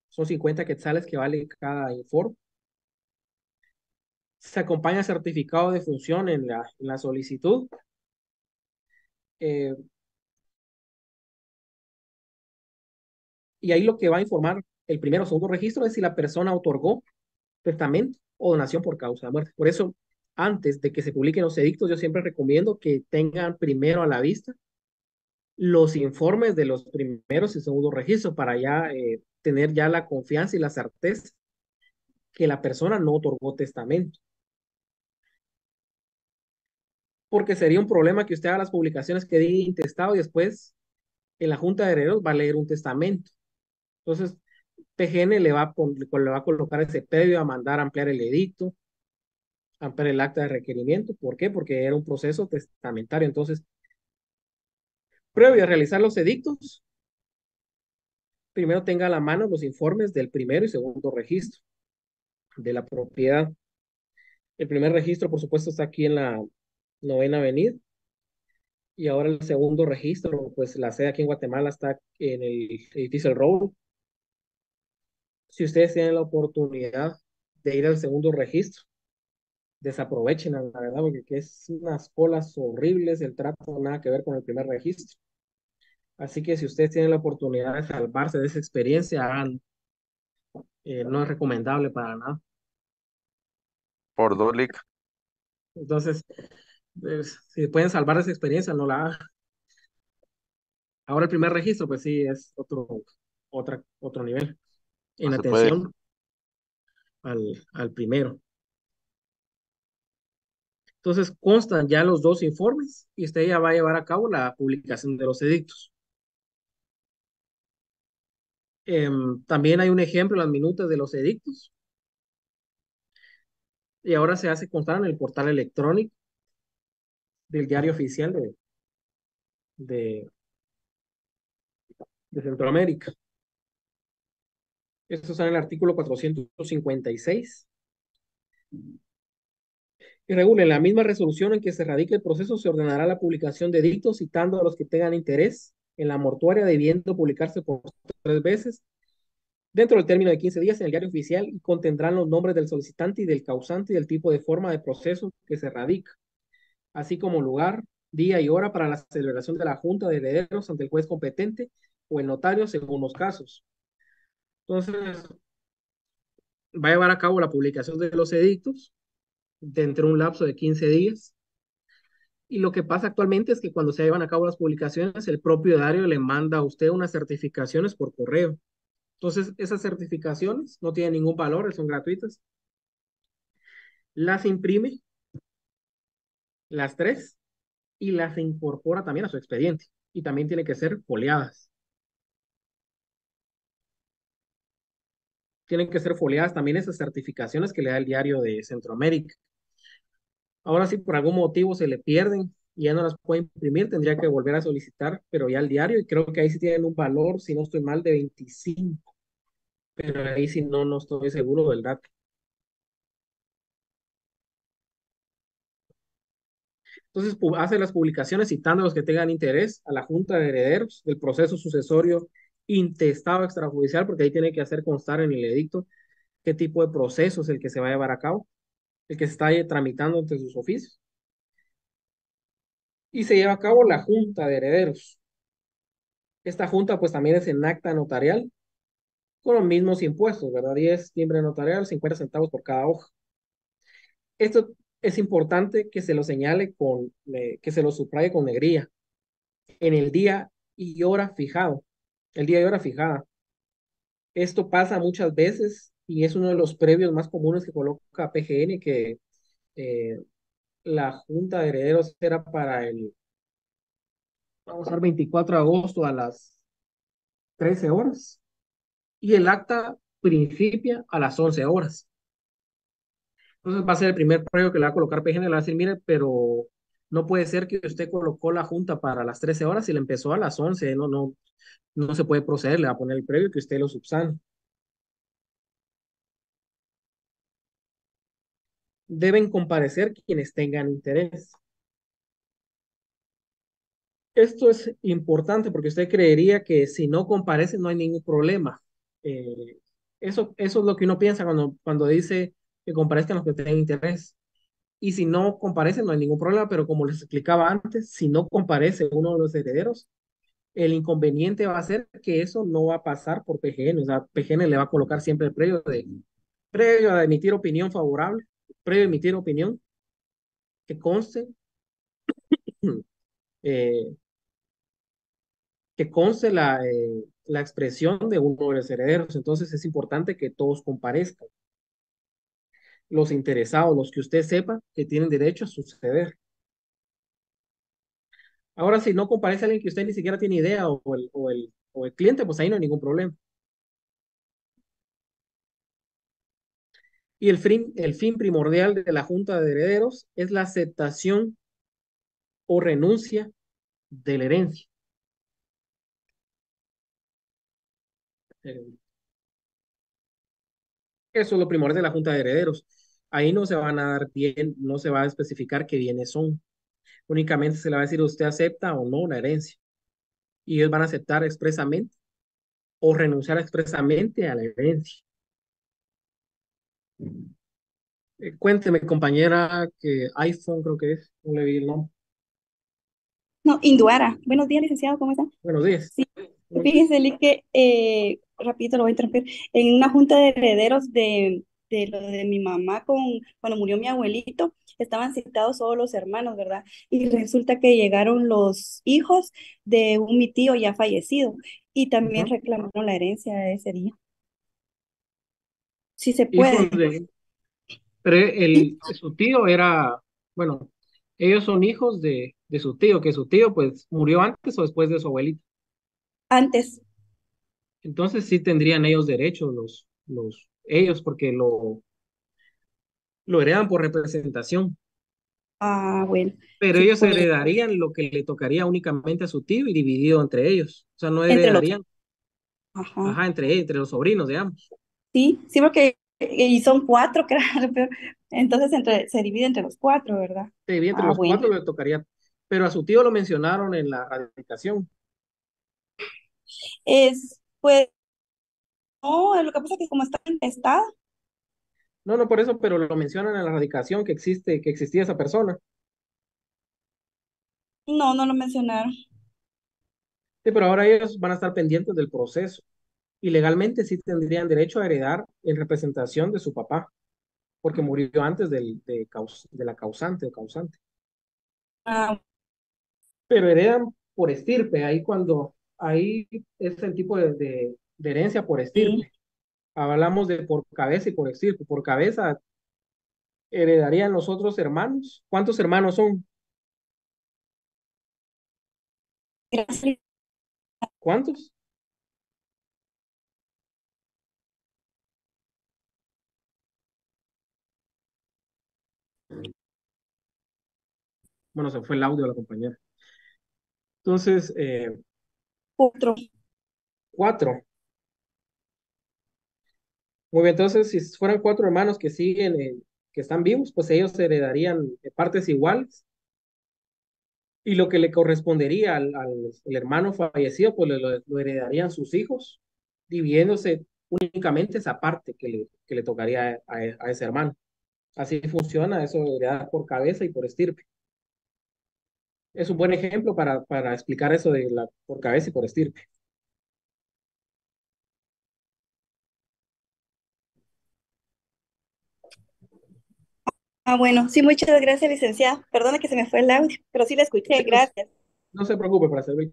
Son 50 quetzales que vale cada informe. Se acompaña certificado de función en la solicitud. eh, y ahí lo que va a informar el primero o segundo registro es si la persona otorgó testamento o donación por causa de muerte. Por eso, antes de que se publiquen los edictos, yo siempre recomiendo que tengan primero a la vista los informes de los primeros y segundos registros para ya tener ya la confianza y la certeza que la persona no otorgó testamento. Porque sería un problema que usted haga las publicaciones que diga intestado y después en la Junta de Herederos va a leer un testamento. Entonces, PGN le va a colocar ese previo a mandar a ampliar el edicto, ampliar el acta de requerimiento. ¿Por qué? Porque era un proceso testamentario. Entonces, previo a realizar los edictos, primero tenga a la mano los informes del primero y segundo registro de la propiedad. El primer registro, por supuesto, está aquí en la 9ª Avenida. Y ahora el segundo registro, pues la sede aquí en Guatemala está en el edificio El Roble. Si ustedes tienen la oportunidad de ir al segundo registro, desaprovechen, la verdad, porque que es unas colas horribles, el trato nada que ver con el primer registro. Así que si ustedes tienen la oportunidad de salvarse de esa experiencia, hagan, no es recomendable para nada. Por dos, Lick. Entonces, si pueden salvar de esa experiencia, no la hagan. Ahora el primer registro, pues sí, es otro nivel No en se puede. atención al primero. Entonces constan ya los dos informes y usted ya va a llevar a cabo la publicación de los edictos. También hay un ejemplo en las minutas de los edictos y ahora se hace constar en el portal electrónico del diario oficial de, de Centroamérica. Esto está en el artículo 456. Y regula en la misma resolución en que se radique el proceso, se ordenará la publicación de edictos citando a los que tengan interés en la mortuaria, debiendo publicarse por 3 veces dentro del término de 15 días en el diario oficial y contendrán los nombres del solicitante y del causante y del tipo de forma de proceso que se radica, así como lugar, día y hora para la celebración de la junta de herederos ante el juez competente o el notario según los casos. Entonces, va a llevar a cabo la publicación de los edictos dentro de un lapso de 15 días. Y lo que pasa actualmente es que cuando se llevan a cabo las publicaciones, el propio diario le manda a usted unas certificaciones por correo. Entonces, esas certificaciones no tienen ningún valor, son gratuitas. Las imprime, las tres, y las incorpora también a su expediente. Y también tiene que ser foliadas. Tienen que ser foliadas también esas certificaciones que le da el diario de Centroamérica. Ahora, si por algún motivo se le pierden y ya no las puede imprimir, tendría que volver a solicitar, pero ya el diario, y creo que ahí sí tienen un valor, si no estoy mal, de 25, pero ahí sí no estoy seguro del dato. Entonces, hace las publicaciones citando a los que tengan interés a la Junta de Herederos del proceso sucesorio intestado extrajudicial, porque ahí tiene que hacer constar en el edicto qué tipo de proceso es el que se va a llevar a cabo, el que se está tramitando entre sus oficios. Y se lleva a cabo la Junta de Herederos. Esta junta pues también es en acta notarial con los mismos impuestos, ¿verdad? 10 timbre notarial, 50 centavos por cada hoja. Esto es importante que se lo señale que se lo subraye con negría en el día y hora fijado, el día y hora fijada. Esto pasa muchas veces y es uno de los previos más comunes que coloca PGN, que eh, la Junta de Herederos era para vamos a ver, 24 de agosto a las 13 horas y el acta principia a las 11 horas. Entonces va a ser el primer previo que le va a colocar PGN, le va a decir, mire, pero no puede ser que usted colocó la junta para las 13 horas y le empezó a las 11, no se puede proceder, le va a poner el previo que usted lo subsane. Deben comparecer quienes tengan interés. Esto es importante porque usted creería que si no comparece no hay ningún problema. Eh, eso es lo que uno piensa cuando dice que comparezcan los que tengan interés. Y si no comparece no hay ningún problema, pero como les explicaba antes, si no comparece uno de los herederos, el inconveniente va a ser que eso no va a pasar por PGN. O sea, PGN le va a colocar siempre el previo a emitir opinión favorable, previo a emitir opinión que conste eh, que conste la expresión de uno de los herederos. Entonces es importante que todos comparezcan, los interesados, los que usted sepa que tienen derecho a suceder. Ahora, si no comparece alguien que usted ni siquiera tiene idea o el cliente, pues ahí no hay ningún problema. Y el fin primordial de la Junta de Herederos es la aceptación o renuncia de la herencia. Eso es lo primordial de la Junta de Herederos. Ahí no se van a dar bien, no se va a especificar qué bienes son. Únicamente se le va a decir usted acepta o no la herencia. Y ellos van a aceptar expresamente o renunciar expresamente a la herencia. Cuénteme, compañera, que iPhone creo que es, no le vi el nombre. No, Induara. Buenos días, licenciado, ¿cómo está? Buenos días. Sí, fíjese, Lick, que rapidito lo voy a interrumpir. En una junta de herederos de lo de mi mamá cuando murió mi abuelito, estaban citados todos los hermanos, ¿verdad? Y resulta que llegaron los hijos de mi tío ya fallecido y también Ujú. reclamaron la herencia de ese día. Sí se Hijos puede. de, pero su tío era, bueno, ellos son hijos de su tío, que su tío pues murió antes o después de su abuelito. Antes. Entonces sí tendrían ellos derechos, ellos, porque lo heredan por representación. Ah, bueno, Pero sí ellos puede. heredarían lo que le tocaría únicamente a su tío y dividido entre ellos. O sea, no Entre los. heredarían, Ajá. ajá, entre los sobrinos, digamos. Sí, sí, porque y son cuatro, que era lo peor. Entonces se divide entre los cuatro, ¿verdad? Se divide entre Ah, los bueno. cuatro le tocaría, pero a su tío lo mencionaron en la radicación. Pues, no, lo que pasa es que como está intestado, No, no por eso, pero lo mencionan en la radicación que existía esa persona. no, no lo mencionaron. Sí, pero ahora ellos van a estar pendientes del proceso y legalmente sí tendrían derecho a heredar en representación de su papá, porque murió antes de la causante o causante. Ah, Pero heredan por estirpe, ahí es el tipo de herencia por sí, estirpe. Hablamos de por cabeza y por estirpe. Por cabeza heredarían los otros hermanos. ¿Cuántos hermanos son? gracias. ¿Cuántos? Bueno, se fue el audio de la compañera. Entonces, Cuatro. cuatro. Muy bien, entonces si fueran cuatro hermanos que siguen, que están vivos, pues ellos heredarían partes iguales y lo que le correspondería el hermano fallecido, pues lo heredarían sus hijos, dividiéndose únicamente esa parte que le tocaría a ese hermano. Así funciona eso de heredar por cabeza y por estirpe. Es un buen ejemplo para explicar eso de la por cabeza y por estirpe. Ah, bueno, sí, muchas gracias, licenciado. Perdona que se me fue el audio, pero sí la escuché, Sí, no, gracias. no se preocupe para servir.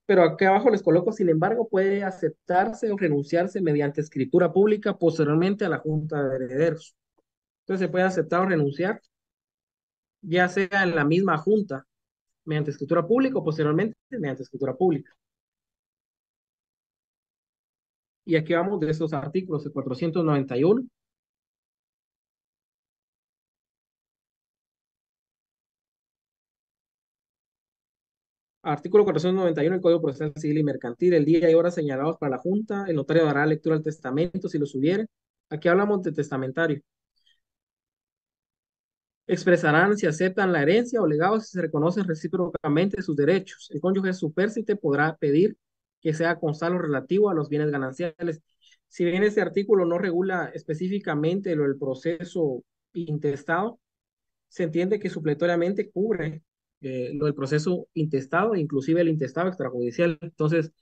Pero aquí abajo les coloco, sin embargo, puede aceptarse o renunciarse mediante escritura pública posteriormente a la Junta de Herederos. Entonces se puede aceptar o renunciar, ya sea en la misma Junta, mediante escritura pública o posteriormente mediante escritura pública. Y aquí vamos de estos artículos, el 491. Artículo 491 del Código Procesal Civil y Mercantil. El día y hora señalados para la Junta, el notario dará lectura al testamento si los hubiere. Aquí hablamos de testamentario. Expresarán si aceptan la herencia o legados si se reconocen recíprocamente sus derechos. El cónyuge supérsite podrá pedir que sea constar lo relativo a los bienes gananciales. Si bien este artículo no regula específicamente lo del proceso intestado, se entiende que supletoriamente cubre lo del proceso intestado, inclusive el intestado extrajudicial. Entonces,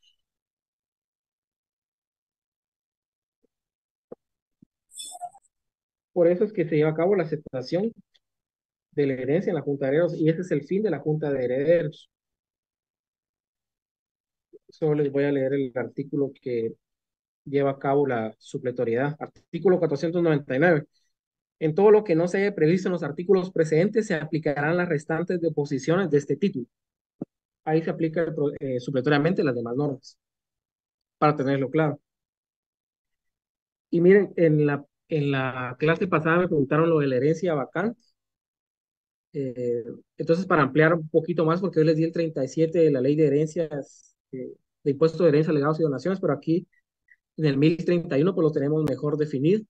por eso es que se lleva a cabo la aceptación de la herencia en la Junta de Herederos y ese es el fin de la Junta de Herederos. Solo les voy a leer el artículo que lleva a cabo la supletoriedad. Artículo 499. En todo lo que no se haya previsto en los artículos precedentes, se aplicarán las restantes deposiciones de este título. Ahí se aplica supletoriamente las demás normas, para tenerlo claro. Y miren, en la clase pasada me preguntaron lo de la herencia vacante. Eh, entonces, para ampliar un poquito más, porque hoy les di el 37 de la ley de herencias, de impuesto de herencia, legados y donaciones, pero aquí en el 1031 pues lo tenemos mejor definido.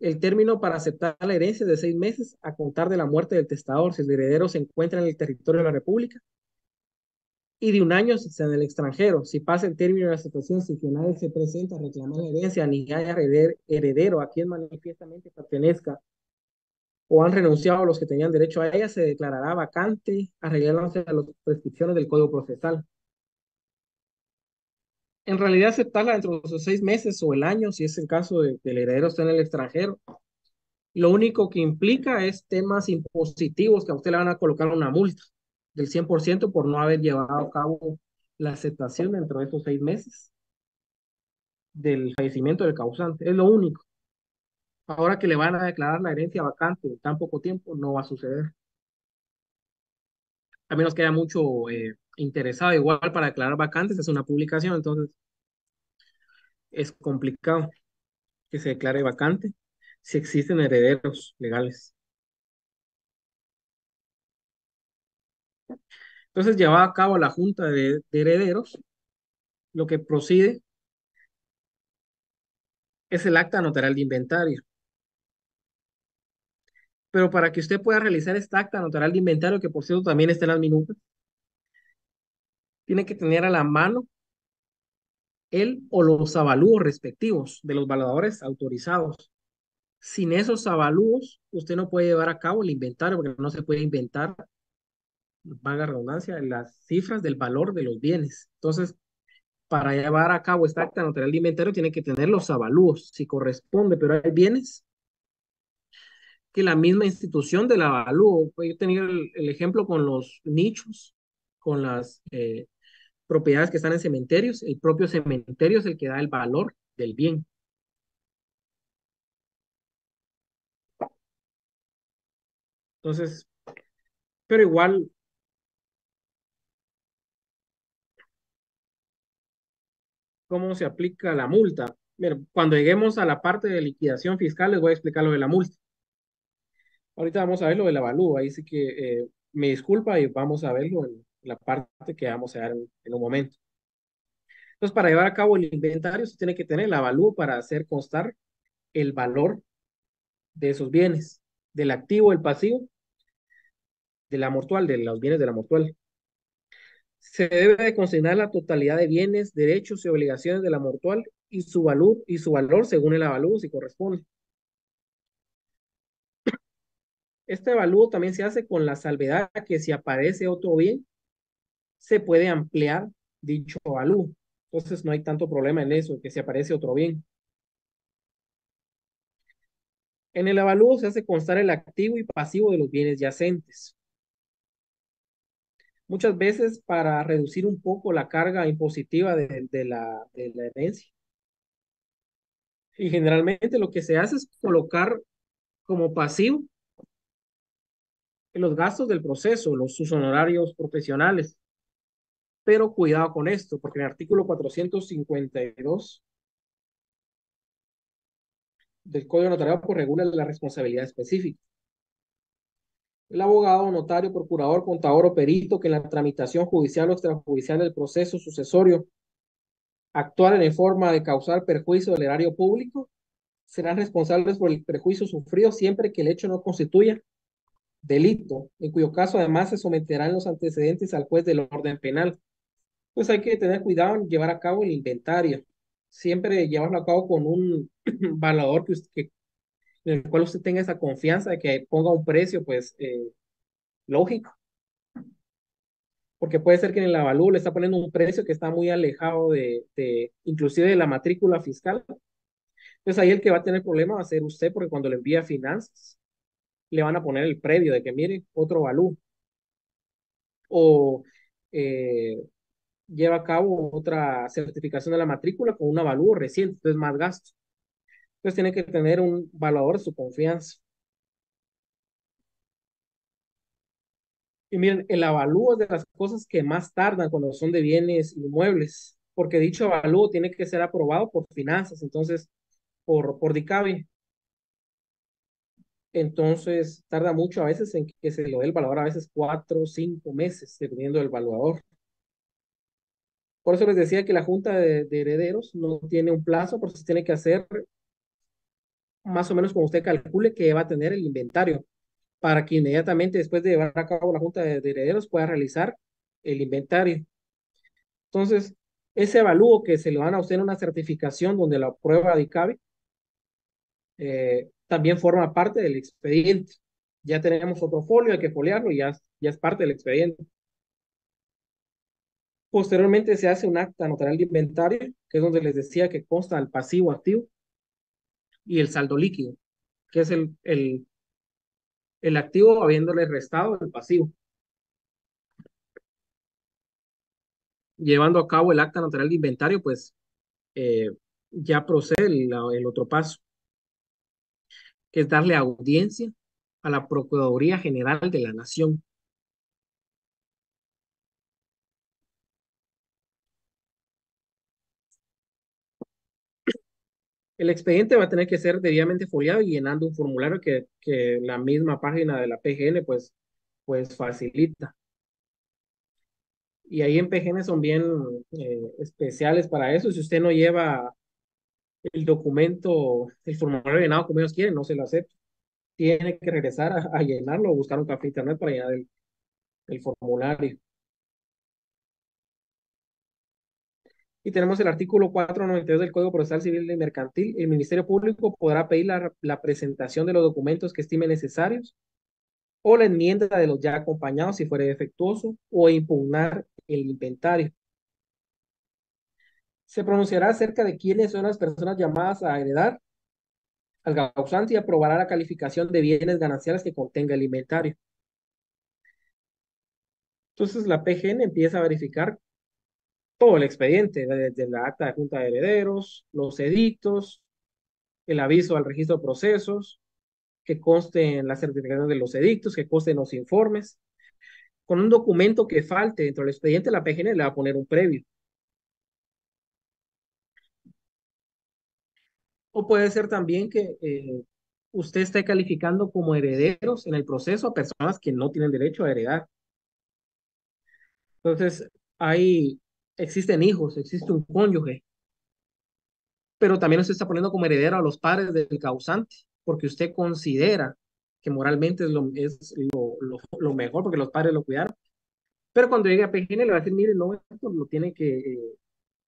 El término para aceptar la herencia es de 6 meses a contar de la muerte del testador si el heredero se encuentra en el territorio de la República y de 1 año si está en el extranjero. Si pasa el término de la situación, si que nadie se presenta a reclamar la herencia, ni haya heredero a quien manifiestamente pertenezca, o han renunciado los que tenían derecho a ella, se declarará vacante, arreglándose a las prescripciones del Código Procesal. En realidad, aceptarla dentro de esos 6 meses o el año, si es el caso de que el heredero esté en el extranjero, lo único que implica es temas impositivos que a usted le van a colocar una multa del 100% por no haber llevado a cabo la aceptación dentro de esos 6 meses del fallecimiento del causante. Es lo único. Ahora que le van a declarar la herencia vacante en tan poco tiempo, no va a suceder. A menos que haya mucho interesado. Igual para declarar vacantes es una publicación, entonces es complicado que se declare vacante si existen herederos legales. Entonces, llevada a cabo la Junta de Herederos, lo que procede es el acta notarial de inventario. Pero para que usted pueda realizar esta acta notarial de inventario, que por cierto también está en las minutas, tiene que tener a la mano el o los avalúos respectivos de los valuadores autorizados. Sin esos avalúos, usted no puede llevar a cabo el inventario, porque no se puede inventar, valga la redundancia, las cifras del valor de los bienes. Entonces, para llevar a cabo esta acta notarial de inventario, tiene que tener los avalúos, si corresponde, pero hay bienes que la misma institución del avalúo, pues yo tenía el ejemplo con los nichos, con las propiedades que están en cementerios, el propio cementerio es el que da el valor del bien. Entonces, pero igual, ¿cómo se aplica la multa? Mira, cuando lleguemos a la parte de liquidación fiscal, les voy a explicar lo de la multa. Ahorita vamos a ver lo del avalúo, ahí sí que me disculpa y vamos a verlo en la parte que vamos a dar en un momento. Entonces, para llevar a cabo el inventario, se tiene que tener el avalúo para hacer constar el valor de esos bienes, del activo, el pasivo, de la mortual, de los bienes de la mortual. Se debe de consignar la totalidad de bienes, derechos y obligaciones de la mortual y su valor según el avalúo si corresponde. Este avalúo también se hace con la salvedad que si aparece otro bien, se puede ampliar dicho avalúo. Entonces no hay tanto problema en eso, que si aparece otro bien. En el avalúo se hace constar el activo y pasivo de los bienes yacentes. Muchas veces para reducir un poco la carga impositiva de la herencia. Y generalmente lo que se hace es colocar como pasivo los gastos del proceso, sus honorarios profesionales. Pero cuidado con esto, porque en el artículo 452 del Código Notarial pues, regula la responsabilidad específica. El abogado, notario, procurador, contador o perito que en la tramitación judicial o extrajudicial del proceso sucesorio actuaren en forma de causar perjuicio del erario público serán responsables por el perjuicio sufrido siempre que el hecho no constituya delito, en cuyo caso además se someterán los antecedentes al juez del orden penal. Pues hay que tener cuidado en llevar a cabo el inventario. Siempre llevarlo a cabo con un valuador en el cual usted tenga esa confianza de que ponga un precio, pues, lógico. Porque puede ser que en el avalúo le está poniendo un precio que está muy alejado inclusive de la matrícula fiscal. Entonces ahí el que va a tener problema va a ser usted, porque cuando le envía finanzas, le van a poner el previo de que mire, otro avalúo. O lleva a cabo otra certificación de la matrícula con un avalúo reciente, entonces más gasto. Entonces tiene que tener un valuador de su confianza. Y miren, el avalúo es de las cosas que más tardan cuando son de bienes inmuebles, porque dicho avalúo tiene que ser aprobado por finanzas, entonces por DICABI. Entonces tarda mucho a veces en que se le dé el valor, a veces 4 o 5 meses, dependiendo del valuador. Por eso les decía que la Junta de Herederos no tiene un plazo, porque se tiene que hacer más o menos como usted calcule que va a tener el inventario, para que inmediatamente después de llevar a cabo la Junta de Herederos pueda realizar el inventario. Entonces, ese avalúo que se le van a usted en una certificación donde la prueba de ICABE también forma parte del expediente. Ya tenemos otro folio, hay que foliarlo y ya es parte del expediente. Posteriormente se hace un acta notarial de inventario, que es donde les decía que consta el pasivo activo y el saldo líquido, que es el activo habiéndole restado el pasivo. Llevando a cabo el acta notarial de inventario, pues eh, ya procede el otro paso, que es darle audiencia a la Procuraduría General de la Nación. El expediente va a tener que ser debidamente foliado y llenando un formulario que la misma página de la PGN pues facilita. Y ahí en PGN son bien especiales para eso. Si usted no lleva el documento, el formulario llenado como ellos quieren, no se lo acepta. Tiene que regresar a llenarlo o buscar un café internet para llenar el formulario. Y tenemos el artículo 492 del Código Procesal Civil y Mercantil. El Ministerio Público podrá pedir la presentación de los documentos que estime necesarios o la enmienda de los ya acompañados si fuera defectuoso o impugnar el inventario. Se pronunciará acerca de quiénes son las personas llamadas a heredar al causante y aprobará la calificación de bienes gananciales que contenga el inventario. Entonces la PGN empieza a verificar todo el expediente, desde la acta de junta de herederos, los edictos, el aviso al registro de procesos, que conste en la certificación de los edictos, que conste en los informes. Con un documento que falte dentro del expediente, la PGN le va a poner un previo. O puede ser también que usted esté calificando como herederos en el proceso a personas que no tienen derecho a heredar. Entonces, existen hijos, existe un cónyuge, pero también usted está poniendo como heredero a los padres del causante, porque usted considera que moralmente es lo mejor, porque los padres lo cuidaron. Pero cuando llegue a PGN le va a decir, mire, no, esto lo tiene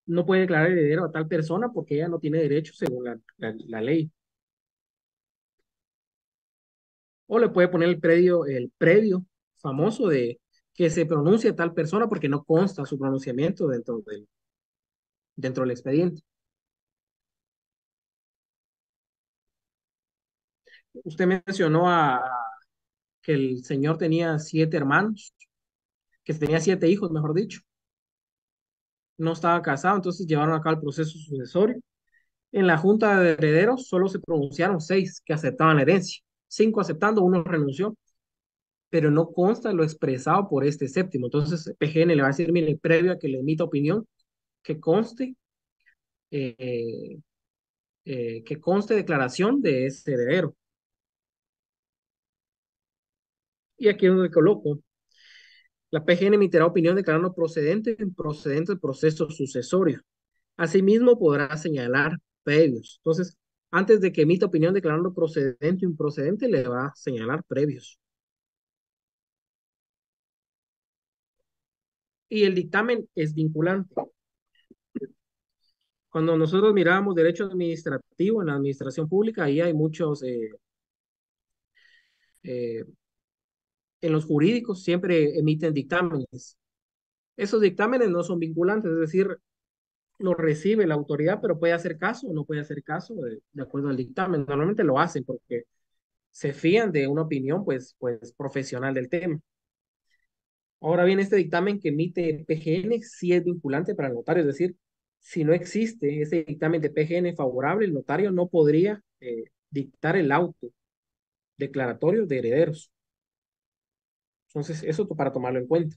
no puede declarar heredero a tal persona porque ella no tiene derecho según la ley. O le puede poner el previo famoso de que se pronuncie tal persona porque no consta su pronunciamiento dentro del expediente. Usted mencionó que el señor tenía 7 hermanos, que tenía 7 hijos, mejor dicho. No estaba casado, entonces llevaron a cabo el proceso sucesorio. En la junta de herederos solo se pronunciaron 6 que aceptaban la herencia, 5 aceptando, uno renunció, pero no consta lo expresado por este séptimo. Entonces, PGN le va a decir, mire, previo a que le emita opinión, que conste, eh, que conste declaración de ese heredero. Y aquí es donde coloco, la PGN emitirá opinión declarando procedente o improcedente el proceso sucesorio. Asimismo, podrá señalar previos. Entonces, antes de que emita opinión declarando procedente o improcedente, le va a señalar previos. Y el dictamen es vinculante. Cuando nosotros mirábamos derecho administrativo en la administración pública, ahí hay muchos, eh, en los jurídicos siempre emiten dictámenes. Esos dictámenes no son vinculantes, es decir, lo recibe la autoridad, pero puede hacer caso o no puede hacer caso de acuerdo al dictamen. Normalmente lo hacen porque se fían de una opinión pues profesional del tema. Ahora bien, este dictamen que emite PGN sí es vinculante para el notario, es decir, si no existe ese dictamen de PGN favorable, el notario no podría dictar el auto declaratorio de herederos. Entonces, eso para tomarlo en cuenta.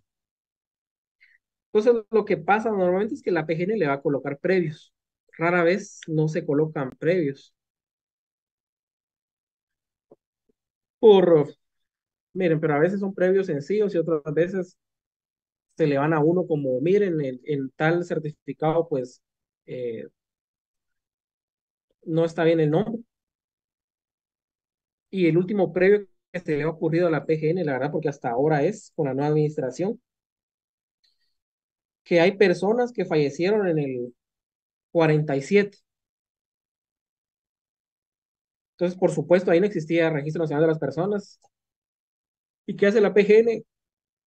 Entonces, lo que pasa normalmente es que la PGN le va a colocar previos. Rara vez no se colocan previos. Por, miren, pero a veces son previos sencillos y otras veces se le van a uno como, miren, en tal certificado, pues no está bien el nombre. Y el último previo que se le ha ocurrido a la PGN, la verdad, porque hasta ahora es con la nueva administración, que hay personas que fallecieron en el 47. Entonces, por supuesto, ahí no existía Registro Nacional de las Personas. ¿Y qué hace la PGN?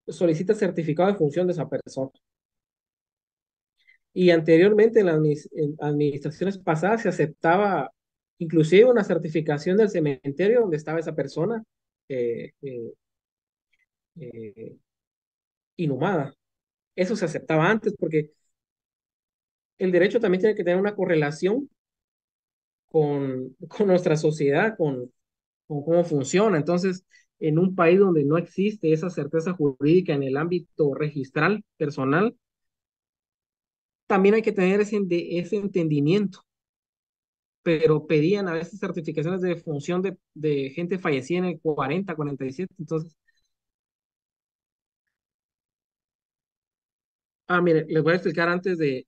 Solicita certificado de función de esa persona. Y anteriormente en administraciones pasadas se aceptaba inclusive una certificación del cementerio donde estaba esa persona eh, eh, eh, inhumada. Eso se aceptaba antes porque el derecho también tiene que tener una correlación con nuestra sociedad, con cómo funciona. Entonces, en un país donde no existe esa certeza jurídica en el ámbito registral personal, también hay que tener ese entendimiento, pero pedían a veces certificaciones de función de gente fallecida en el 40, 47. Entonces, mire, les voy a explicar antes de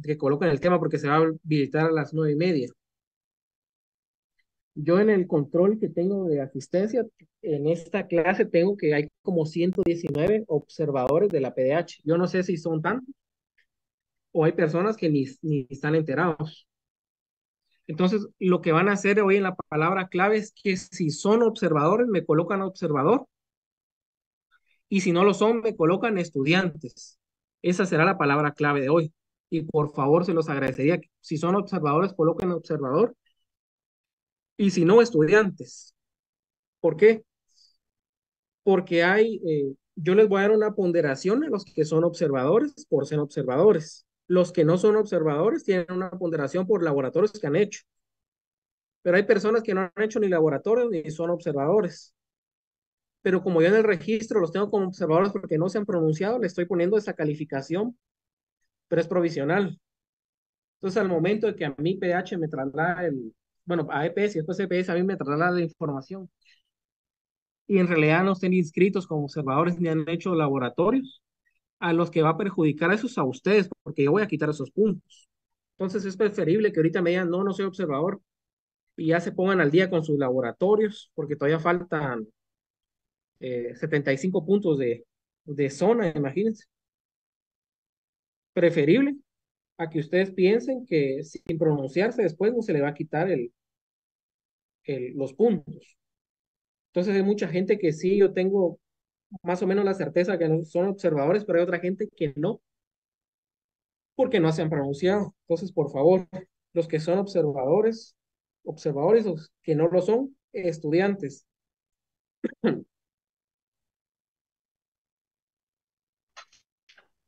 que coloquen el tema porque se va a habilitar a las 9:30. Yo en el control que tengo de asistencia, en esta clase tengo que hay como 119 observadores de la PDH. Yo no sé si son tantos o hay personas que ni están enterados. Entonces, lo que van a hacer hoy en la palabra clave es que si son observadores, me colocan observador y si no lo son, me colocan estudiantes. Esa será la palabra clave de hoy. Y por favor, se los agradecería. Si son observadores, coloquen observador y si no, estudiantes. ¿Por qué? Porque yo les voy a dar una ponderación a los que son observadores por ser observadores. Los que no son observadores tienen una ponderación por laboratorios que han hecho. Pero hay personas que no han hecho ni laboratorios ni son observadores. Pero como yo en el registro los tengo como observadores porque no se han pronunciado, le estoy poniendo esa calificación, pero es provisional. Entonces, al momento de que a mí PH me traslada bueno, a EPS y después EPS a mí me traslada la información y en realidad no estén inscritos como observadores ni han hecho laboratorios, a los que va a perjudicar a esos a ustedes, porque yo voy a quitar esos puntos. Entonces, es preferible que ahorita me digan, no, no soy observador, y ya se pongan al día con sus laboratorios, porque todavía faltan 75 puntos de zona, imagínense. Preferible a que ustedes piensen que sin pronunciarse después no se le va a quitar los puntos. Entonces hay mucha gente que sí, yo tengo más o menos la certeza que no son observadores, pero hay otra gente que no, porque no se han pronunciado. Entonces, por favor, los que son observadores, los que no lo son, estudiantes.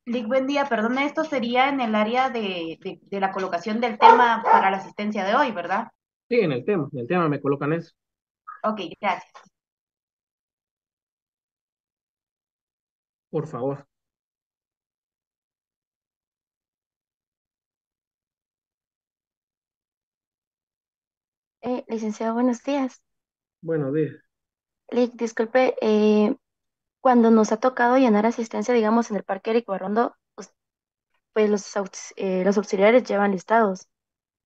Lick, buen día, perdón, esto sería en el área de la colocación del tema para la asistencia de hoy, ¿verdad? Sí, en el tema me colocan eso, Ok, gracias. por favor. Licenciado, buenos días. Buenos días. Disculpe, cuando nos ha tocado llenar asistencia, digamos, en el Parque Eric Barrondo, pues los auxiliares llevan listados, Ujú.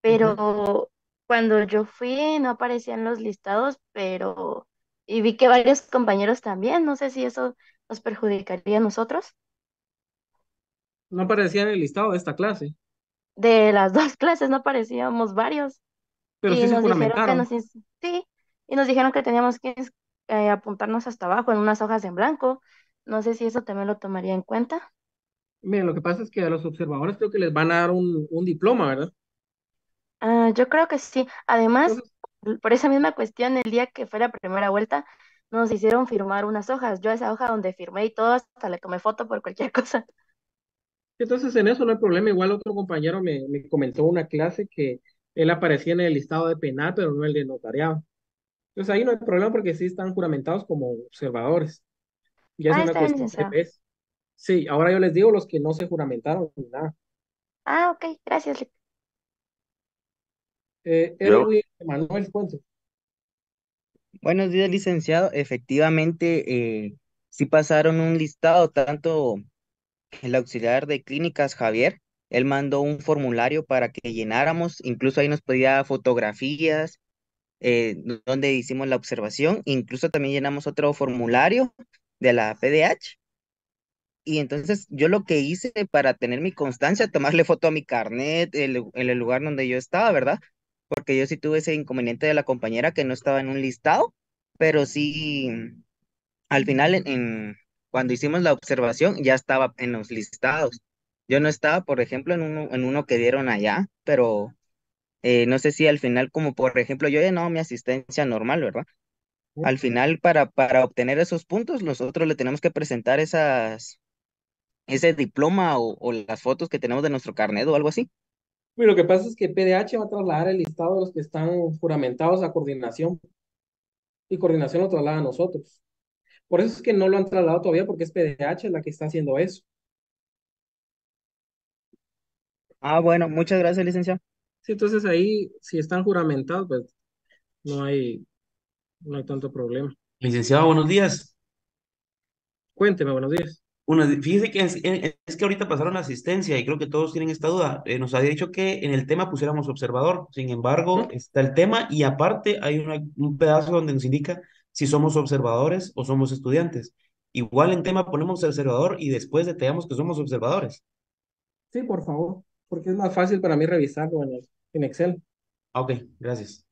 pero cuando yo fui no aparecían los listados, y vi que varios compañeros también, no sé si eso nos perjudicaría a nosotros. No aparecía en el listado de esta clase, De las dos clases no aparecíamos varios. pero Y sí se nos dijeron que juramentaron. sí, y nos dijeron que teníamos que apuntarnos hasta abajo en unas hojas en blanco. No sé si eso también lo tomaría en cuenta. Miren, lo que pasa es que a los observadores creo que les van a dar un diploma, ¿verdad? Yo creo que sí. Además, Entonces, por esa misma cuestión, el día que fue la primera vuelta, nos hicieron firmar unas hojas. Yo esa hoja donde firmé y todo, hasta le tomé foto por cualquier cosa. entonces en eso no hay problema. Igual otro compañero me comentó una clase que él aparecía en el listado de penal, pero no el de notariado. Entonces ahí no hay problema porque sí están juramentados como observadores. Ya es una Está bien, cuestión de licenciado. EPS. Sí, ahora yo les digo los que no se juramentaron ni nada. Ok, gracias. Yo, Erwin Manuel, cuento. Buenos días, licenciado. Efectivamente, sí pasaron un listado, tanto el auxiliar de clínicas, Javier, él mandó un formulario para que llenáramos, incluso ahí nos pedía fotografías, donde hicimos la observación, incluso también llenamos otro formulario de la PDH Y entonces yo lo que hice para tener mi constancia, tomarle foto a mi carnet, en el lugar donde yo estaba, ¿verdad? Porque yo sí tuve ese inconveniente de la compañera que no estaba en un listado, pero sí, al final cuando hicimos la observación ya estaba en los listados. Yo no estaba, por ejemplo, en uno que dieron allá, pero no sé si al final, como por ejemplo, yo he llenado mi asistencia normal, ¿verdad? Al final, para obtener esos puntos, nosotros le tenemos que presentar ese diploma o las fotos que tenemos de nuestro carnet o algo así. Y lo que pasa es que PDH va a trasladar el listado de los que están juramentados a coordinación y coordinación lo traslada a nosotros. Por eso es que no lo han trasladado todavía porque es PDH la que está haciendo eso. Ah, bueno, muchas gracias, licenciado. Sí, entonces ahí, si están juramentados, pues no hay, no hay tanto problema. Licenciado, buenos días. Cuénteme, buenos días. Fíjese que es que ahorita pasaron la asistencia y creo que todos tienen esta duda. Nos había dicho que en el tema pusiéramos observador. Sin embargo, está el tema y aparte hay un pedazo donde nos indica si somos observadores o somos estudiantes. Igual en tema ponemos observador y después detallamos que somos observadores. Sí, por favor, porque es más fácil para mí revisarlo en Excel. Ah, ok, gracias.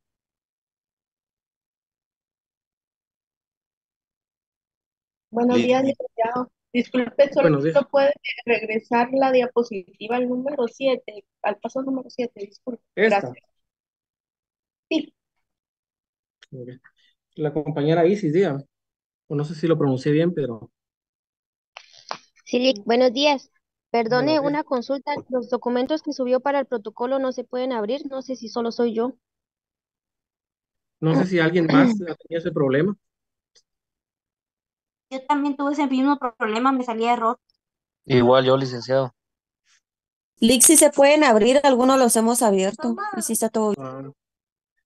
Buenos días, licenciado. Disculpe, solo Buenos días. puede regresar la diapositiva al número 7, al paso número 7, disculpe. Esta. Gracias. Sí. Ok. La compañera Isis, dígame. O no sé si lo pronuncié bien, pero Sí, buenos días. buenos Perdone días. una consulta. Los documentos que subió para el protocolo no se pueden abrir. No sé si solo soy yo. No sé si alguien más ha tenido ese problema. Yo también tuve ese mismo problema, me salía error. Igual yo, licenciado. Lick, si se pueden abrir, algunos los hemos abierto y sí está todo bien. Ah,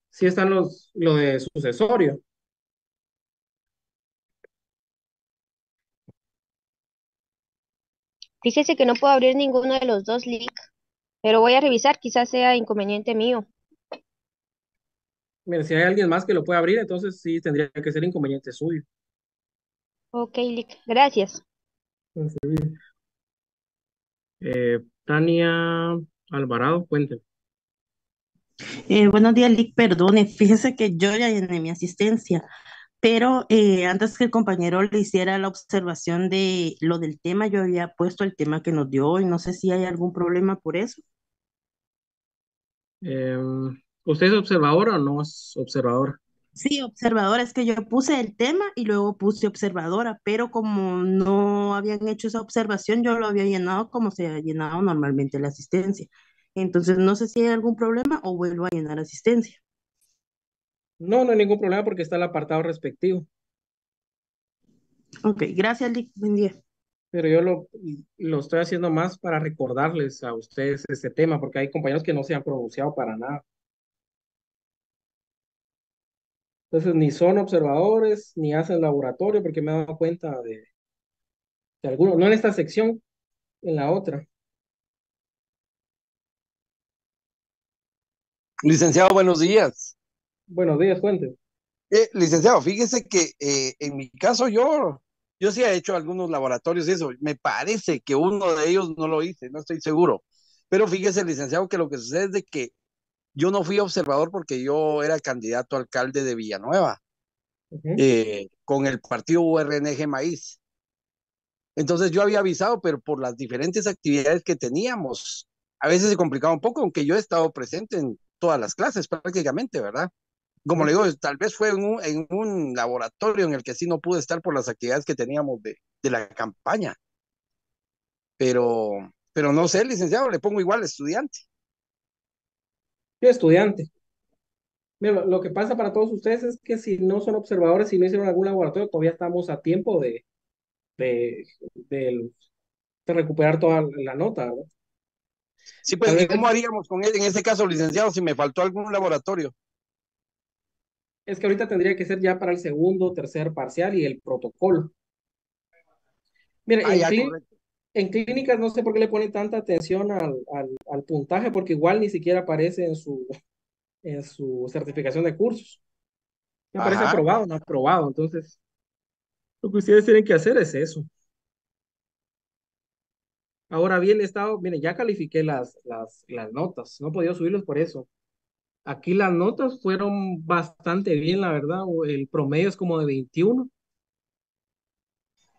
sí están lo de sucesorio. Fíjese que no puedo abrir ninguno de los dos link, pero voy a revisar. Quizás sea inconveniente mío. Mire, si hay alguien más que lo puede abrir, entonces sí tendría que ser inconveniente suyo. Ok, Lick. Gracias. Tania Alvarado, cuénteme. Buenos días, Lick. Perdone, fíjese que yo ya llené mi asistencia, pero antes que el compañero le hiciera la observación de lo del tema, yo había puesto el tema que nos dio y no sé si hay algún problema por eso. ¿Usted es observadora o no es observadora? Sí, observadora, es que yo puse el tema y luego puse observadora, pero como no habían hecho esa observación, yo lo había llenado como se ha llenado normalmente la asistencia. Entonces, no sé si hay algún problema o vuelvo a llenar asistencia. No, no hay ningún problema porque está el apartado respectivo. Ok, gracias, Lick. Buen día. Pero yo lo estoy haciendo más para recordarles a ustedes este tema, porque hay compañeros que no se han pronunciado para nada. Entonces, ni son observadores, ni hacen laboratorio, porque me he dado cuenta de algunos, no en esta sección, en la otra. Licenciado, buenos días. Buenos días, cuente. Licenciado, fíjese que en mi caso yo sí he hecho algunos laboratorios y eso. Me parece que uno de ellos no lo hice, no estoy seguro. Pero fíjese, licenciado, que lo que sucede es de que yo no fui observador porque yo era candidato a alcalde de Villanueva con el partido URNG Maíz. Entonces yo había avisado, pero por las diferentes actividades que teníamos, a veces se complicaba un poco, aunque yo he estado presente en todas las clases prácticamente, ¿verdad? Como le digo, tal vez fue en un laboratorio en el que sí no pude estar por las actividades que teníamos de la campaña. Pero no sé, licenciado, le pongo igual estudiante. Sí, estudiante. Mira, lo que pasa para todos ustedes es que si no son observadores, si no hicieron algún laboratorio, todavía estamos a tiempo de, de, de recuperar toda la nota, ¿verdad? Sí, pues, ¿y cómo haríamos con él en ese caso, licenciado, si me faltó algún laboratorio? Es que ahorita tendría que ser ya para el segundo, tercer parcial y el protocolo. Mire, en clínicas no sé por qué le ponen tanta atención al puntaje, porque igual ni siquiera aparece en su certificación de cursos. Me parece aprobado, no aprobado. Entonces, lo que ustedes tienen que hacer es eso. Ahora bien, he estado, mire, ya califiqué las notas, no he podido subirlos por eso. Aquí las notas fueron bastante bien, la verdad. El promedio es como de 21.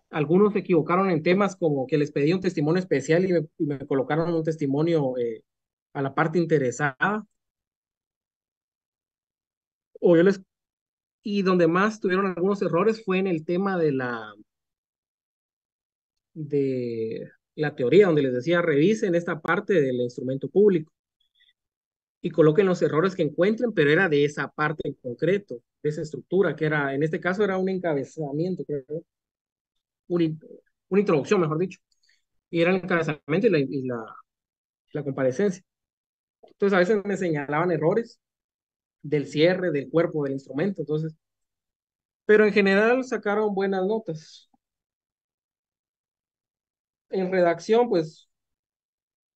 Algunos se equivocaron en temas como que les pedí un testimonio especial y me colocaron un testimonio a la parte interesada. O yo les, y donde más tuvieron algunos errores fue en el tema de la teoría, donde les decía revisen esta parte del instrumento público y coloquen los errores que encuentren, pero era de esa parte en concreto, de esa estructura, que era, en este caso era un encabezamiento, creo, una, in- una introducción, mejor dicho, y era el encabezamiento y la comparecencia. Entonces a veces me señalaban errores del cierre, del cuerpo, del instrumento, entonces, pero en general sacaron buenas notas. En redacción, pues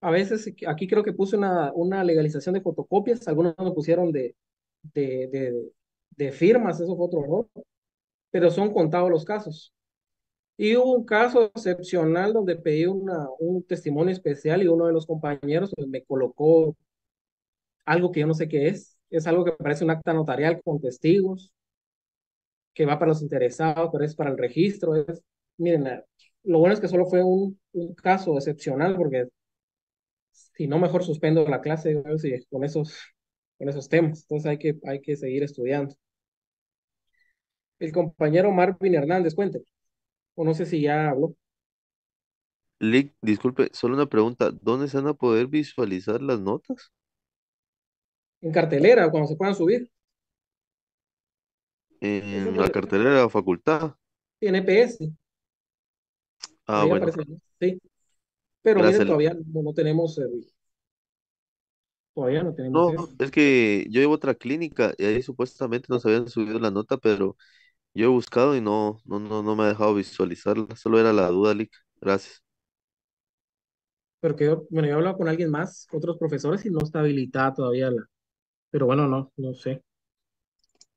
a veces aquí creo que puse una legalización de fotocopias, algunos lo pusieron de, de, de firmas, eso fue otro error, pero son contados los casos. Y hubo un caso excepcional donde pedí un testimonio especial y uno de los compañeros pues, me colocó algo que yo no sé qué es algo que parece un acta notarial con testigos, que va para los interesados, pero es para el registro. Miren, lo bueno es que solo fue un caso excepcional, porque si no, mejor suspendo la clase, ¿no? Sí, con esos temas. Entonces hay que seguir estudiando. El compañero Marvin Hernández, cuente, o no sé si ya habló. Lick, disculpe, solo una pregunta. ¿Dónde se van a poder visualizar las notas? En cartelera, cuando se puedan subir. Eso En lo la cartelera de la facultad. tiene PS, Ah, ahí bueno, aparece, ¿no? Sí, pero miren, gracias, Lick. todavía no tenemos No, eso. es que yo llevo otra clínica y ahí supuestamente nos habían subido la nota, pero yo he buscado y no me ha dejado visualizarla. Solo era la duda, Lick. Gracias. Pero bueno, yo he hablado con alguien más, otros profesores, y no está habilitada todavía pero bueno, no sé.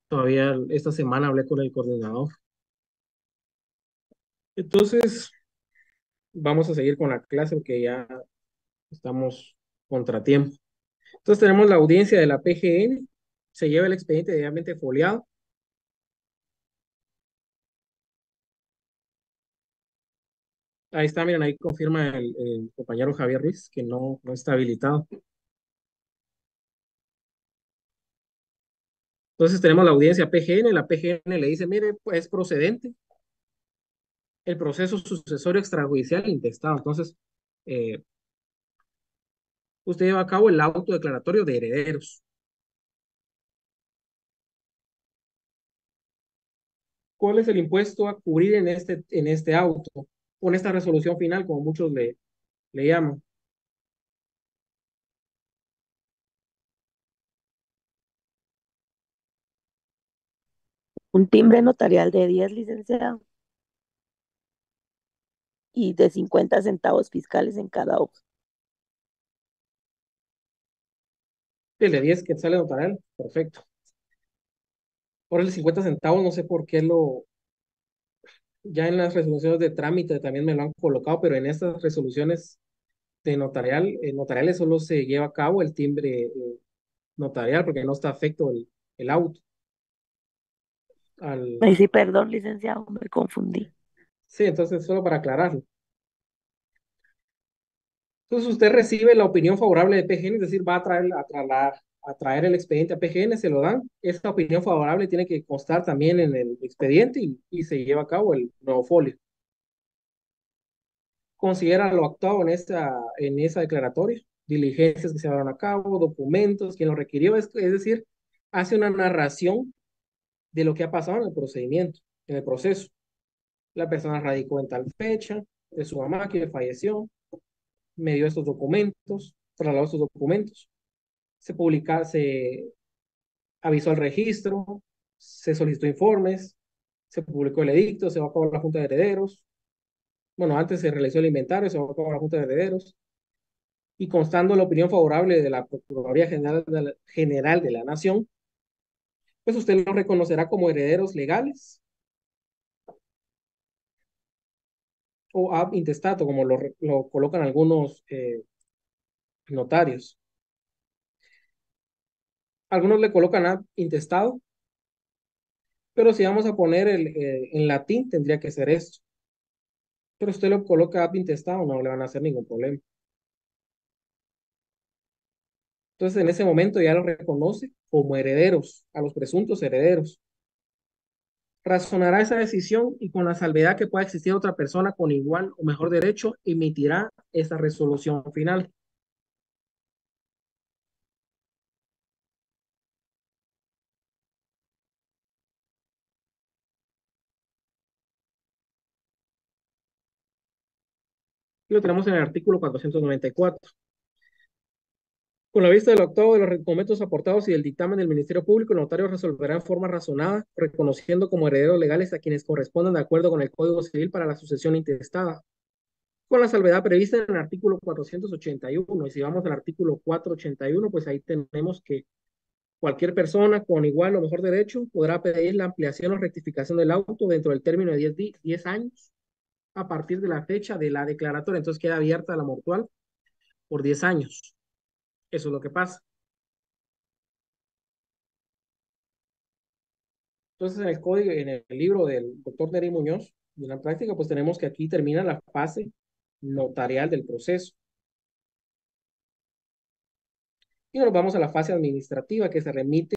Todavía esta semana hablé con el coordinador. Entonces, vamos a seguir con la clase porque ya estamos contratiempo. Entonces, tenemos la audiencia de la PGN. Se lleva el expediente debidamente foliado. Ahí está, miren, ahí confirma el compañero Javier Ruiz que no está habilitado. Entonces, tenemos la audiencia PGN. La PGN le dice, mire, pues es procedente el proceso sucesorio extrajudicial intestado. Entonces, eh, usted lleva a cabo el auto declaratorio de herederos. ¿Cuál es el impuesto a cubrir en este auto? O en esta resolución final, como muchos le llaman. Un timbre notarial de 10 licenciado, y de 50 centavos fiscales en cada hoja. El de 10 que sale notarial, perfecto. Por el 50 centavos, no sé por qué ya en las resoluciones de trámite también me lo han colocado, pero en estas resoluciones de notariales solo se lleva a cabo el timbre notarial porque no está afecto el auto. Al, Ay, sí, perdón, licenciado, me confundí. sí, entonces solo para aclararlo. Entonces usted recibe la opinión favorable de PGN, es decir, va a traer el expediente a PGN, se lo dan. Esta opinión favorable tiene que constar también en el expediente y se lleva a cabo el nuevo folio. Considera lo actuado en esa declaratoria, diligencias que se llevaron a cabo, documentos, quién lo requirió, es decir, hace una narración de lo que ha pasado en el procedimiento, en el proceso. La persona radicó en tal fecha, de su mamá que falleció, me dio estos documentos, trasladó estos documentos, se avisó al registro, se solicitó informes, se publicó el edicto, se va a cabo la Junta de Herederos. Bueno, antes se realizó el inventario, se va a cabo la Junta de Herederos. Y constando la opinión favorable de la Procuraduría General de la Nación, pues usted los reconocerá como herederos legales o ab intestato, como lo colocan algunos notarios. Algunos le colocan ab intestado, pero si vamos a poner en latín, tendría que ser esto. Pero usted lo coloca ab intestado, no le van a hacer ningún problema. Entonces, en ese momento ya lo reconoce como herederos, a los presuntos herederos. Razonará esa decisión y con la salvedad que pueda existir otra persona con igual o mejor derecho, emitirá esa resolución final. Y lo tenemos en el artículo 494. Con la vista del octavo de los documentos aportados y del dictamen del Ministerio Público, el notario resolverá en forma razonada, reconociendo como herederos legales a quienes correspondan de acuerdo con el Código Civil para la sucesión intestada, con la salvedad prevista en el artículo 481. Y si vamos al artículo 481, pues ahí tenemos que cualquier persona con igual o mejor derecho podrá pedir la ampliación o rectificación del auto dentro del término de 10 años a partir de la fecha de la declaratoria. Entonces queda abierta la mortual por 10 años. Eso es lo que pasa. Entonces, en el código, en el libro del doctor Neri Muñoz, de la práctica, pues tenemos que aquí termina la fase notarial del proceso. Y nos vamos a la fase administrativa que se remite,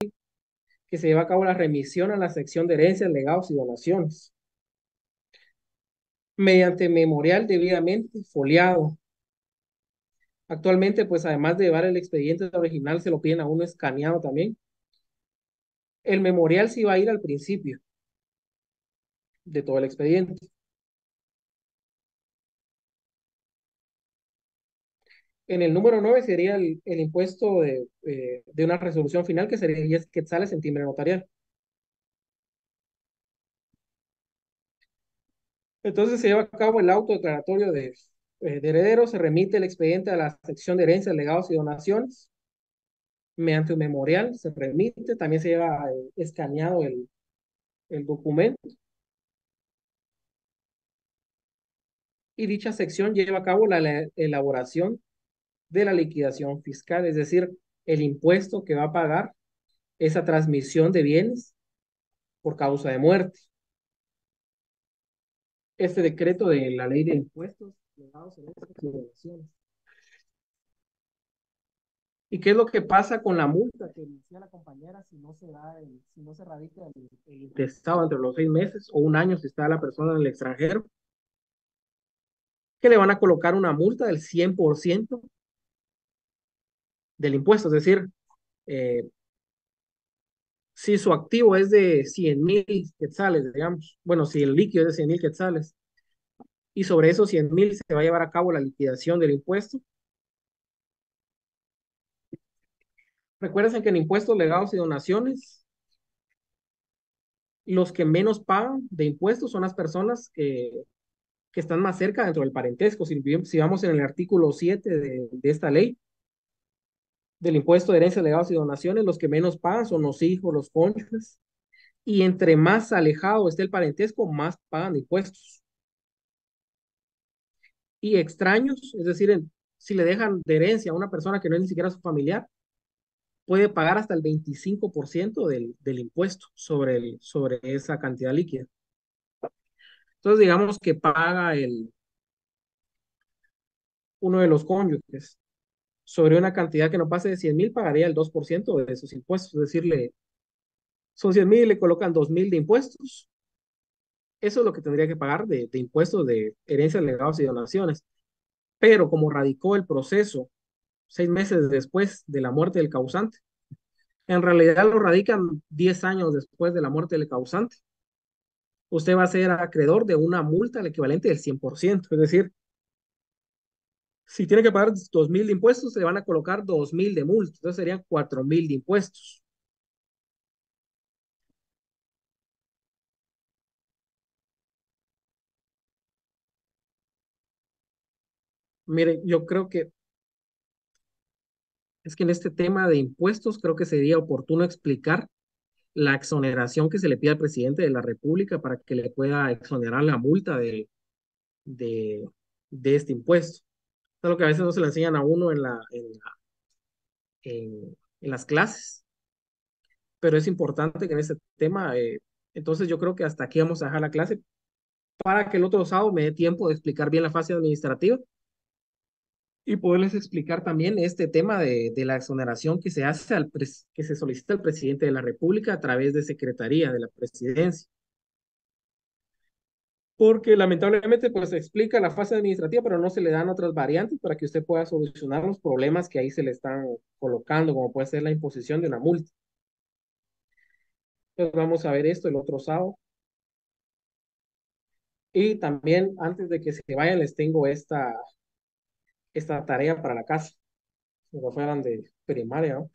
que se lleva a cabo la remisión a la sección de herencias, legados y donaciones. Mediante memorial debidamente foliado. Actualmente, pues además de llevar el expediente original, se lo piden a uno escaneado también. El memorial sí va a ir al principio de todo el expediente. En el número 9 sería el impuesto de una resolución final, que sería 10 quetzales en timbre notarial. Entonces se lleva a cabo el auto declaratorio de herederos, se remite el expediente a la sección de herencias, legados y donaciones. Mediante un memorial se remite, también se lleva escaneado el documento. Y dicha sección lleva a cabo la elaboración de la liquidación fiscal, es decir, el impuesto que va a pagar esa transmisión de bienes por causa de muerte. Este decreto de la ley de impuestos, legados, herencias y donaciones. ¿Y qué es lo que pasa con la multa que inicia la compañera si no se da si no se radica el intestado entre los 6 meses o un año si está la persona en el extranjero? Que le van a colocar una multa del 100% del impuesto, es decir, eh, si su activo es de 100,000 quetzales, digamos, bueno, si el líquido es de 100,000 quetzales, y sobre esos 100,000 se va a llevar a cabo la liquidación del impuesto. Recuerden que en impuestos, legados y donaciones, los que menos pagan de impuestos son las personas que están más cerca dentro del parentesco. Si vamos en el artículo 7 de esta ley, del impuesto de herencias, legados y donaciones, los que menos pagan son los hijos, los cónyuges, y entre más alejado esté el parentesco, más pagan de impuestos. Y extraños, es decir, si le dejan de herencia a una persona que no es ni siquiera su familiar, puede pagar hasta el 25% del impuesto sobre esa cantidad líquida. Entonces, digamos que paga uno de los cónyuges sobre una cantidad que no pase de 100,000, pagaría el 2% de esos impuestos. Es decir, son 100,000, le colocan 2,000 de impuestos. Eso es lo que tendría que pagar de impuestos de herencias, legados y donaciones. Pero como radicó el proceso 6 meses después de la muerte del causante, en realidad lo radican 10 años después de la muerte del causante, usted va a ser acreedor de una multa al equivalente del 100%. Es decir, si tiene que pagar 2,000 de impuestos, se le van a colocar 2,000 de multa. Entonces serían 4,000 de impuestos. Mire, yo creo que es que en este tema de impuestos, creo que sería oportuno explicar la exoneración que se le pide al presidente de la República para que le pueda exonerar la multa de, de este impuesto. Es lo que a veces no se le enseñan a uno en las clases, pero es importante que en este tema, entonces yo creo que hasta aquí vamos a dejar la clase para que el otro sábado me dé tiempo de explicar bien la fase administrativa y poderles explicar también este tema de la exoneración que se hace que se solicita al presidente de la República a través de Secretaría de la Presidencia. Porque lamentablemente pues se explica la fase administrativa, pero no se le dan otras variantes para que usted pueda solucionar los problemas que ahí se le están colocando, como puede ser la imposición de una multa. Entonces vamos a ver esto el otro sábado. Y también antes de que se vayan les tengo esta tarea para la casa, como fueran de primaria, ¿no?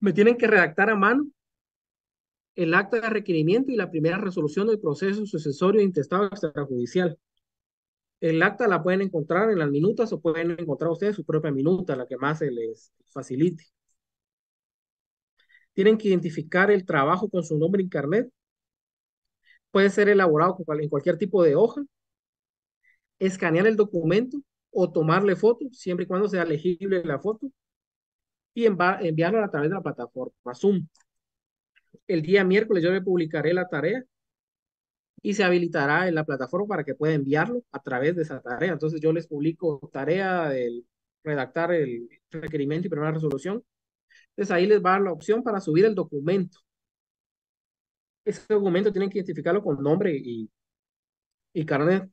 Me tienen que redactar a mano el acta de requerimiento y la primera resolución del proceso sucesorio intestado extrajudicial. El acta la pueden encontrar en las minutas o pueden encontrar ustedes su propia minuta, la que más se les facilite. Tienen que identificar el trabajo con su nombre en carnet. Puede ser elaborado en cualquier tipo de hoja, escanear el documento o tomarle foto, siempre y cuando sea legible la foto, y enviarlo a través de la plataforma Zoom. El día miércoles yo le publicaré la tarea y se habilitará en la plataforma para que pueda enviarlo a través de esa tarea. Entonces yo les publico tarea de redactar el requerimiento y primera resolución. Entonces ahí les va a dar la opción para subir el documento. Ese documento tienen que identificarlo con nombre y carnet.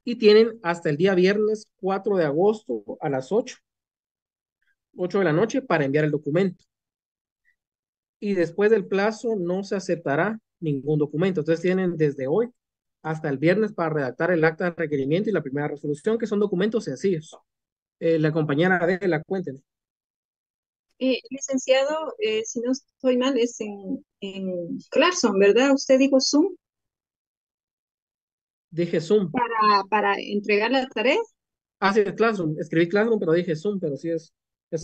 Y tienen hasta el día viernes 4 de agosto a las 8 de la noche para enviar el documento. Y después del plazo no se aceptará ningún documento. Entonces tienen desde hoy hasta el viernes para redactar el acta de requerimiento y la primera resolución, que son documentos sencillos. La compañera de la cuenten. Licenciado, si no estoy mal, es en Clarkson, ¿verdad? Usted dijo Zoom Dije Zoom. para entregar la tarea. Ah, sí, es Classroom. Escribí Classroom, pero dije Zoom, pero sí es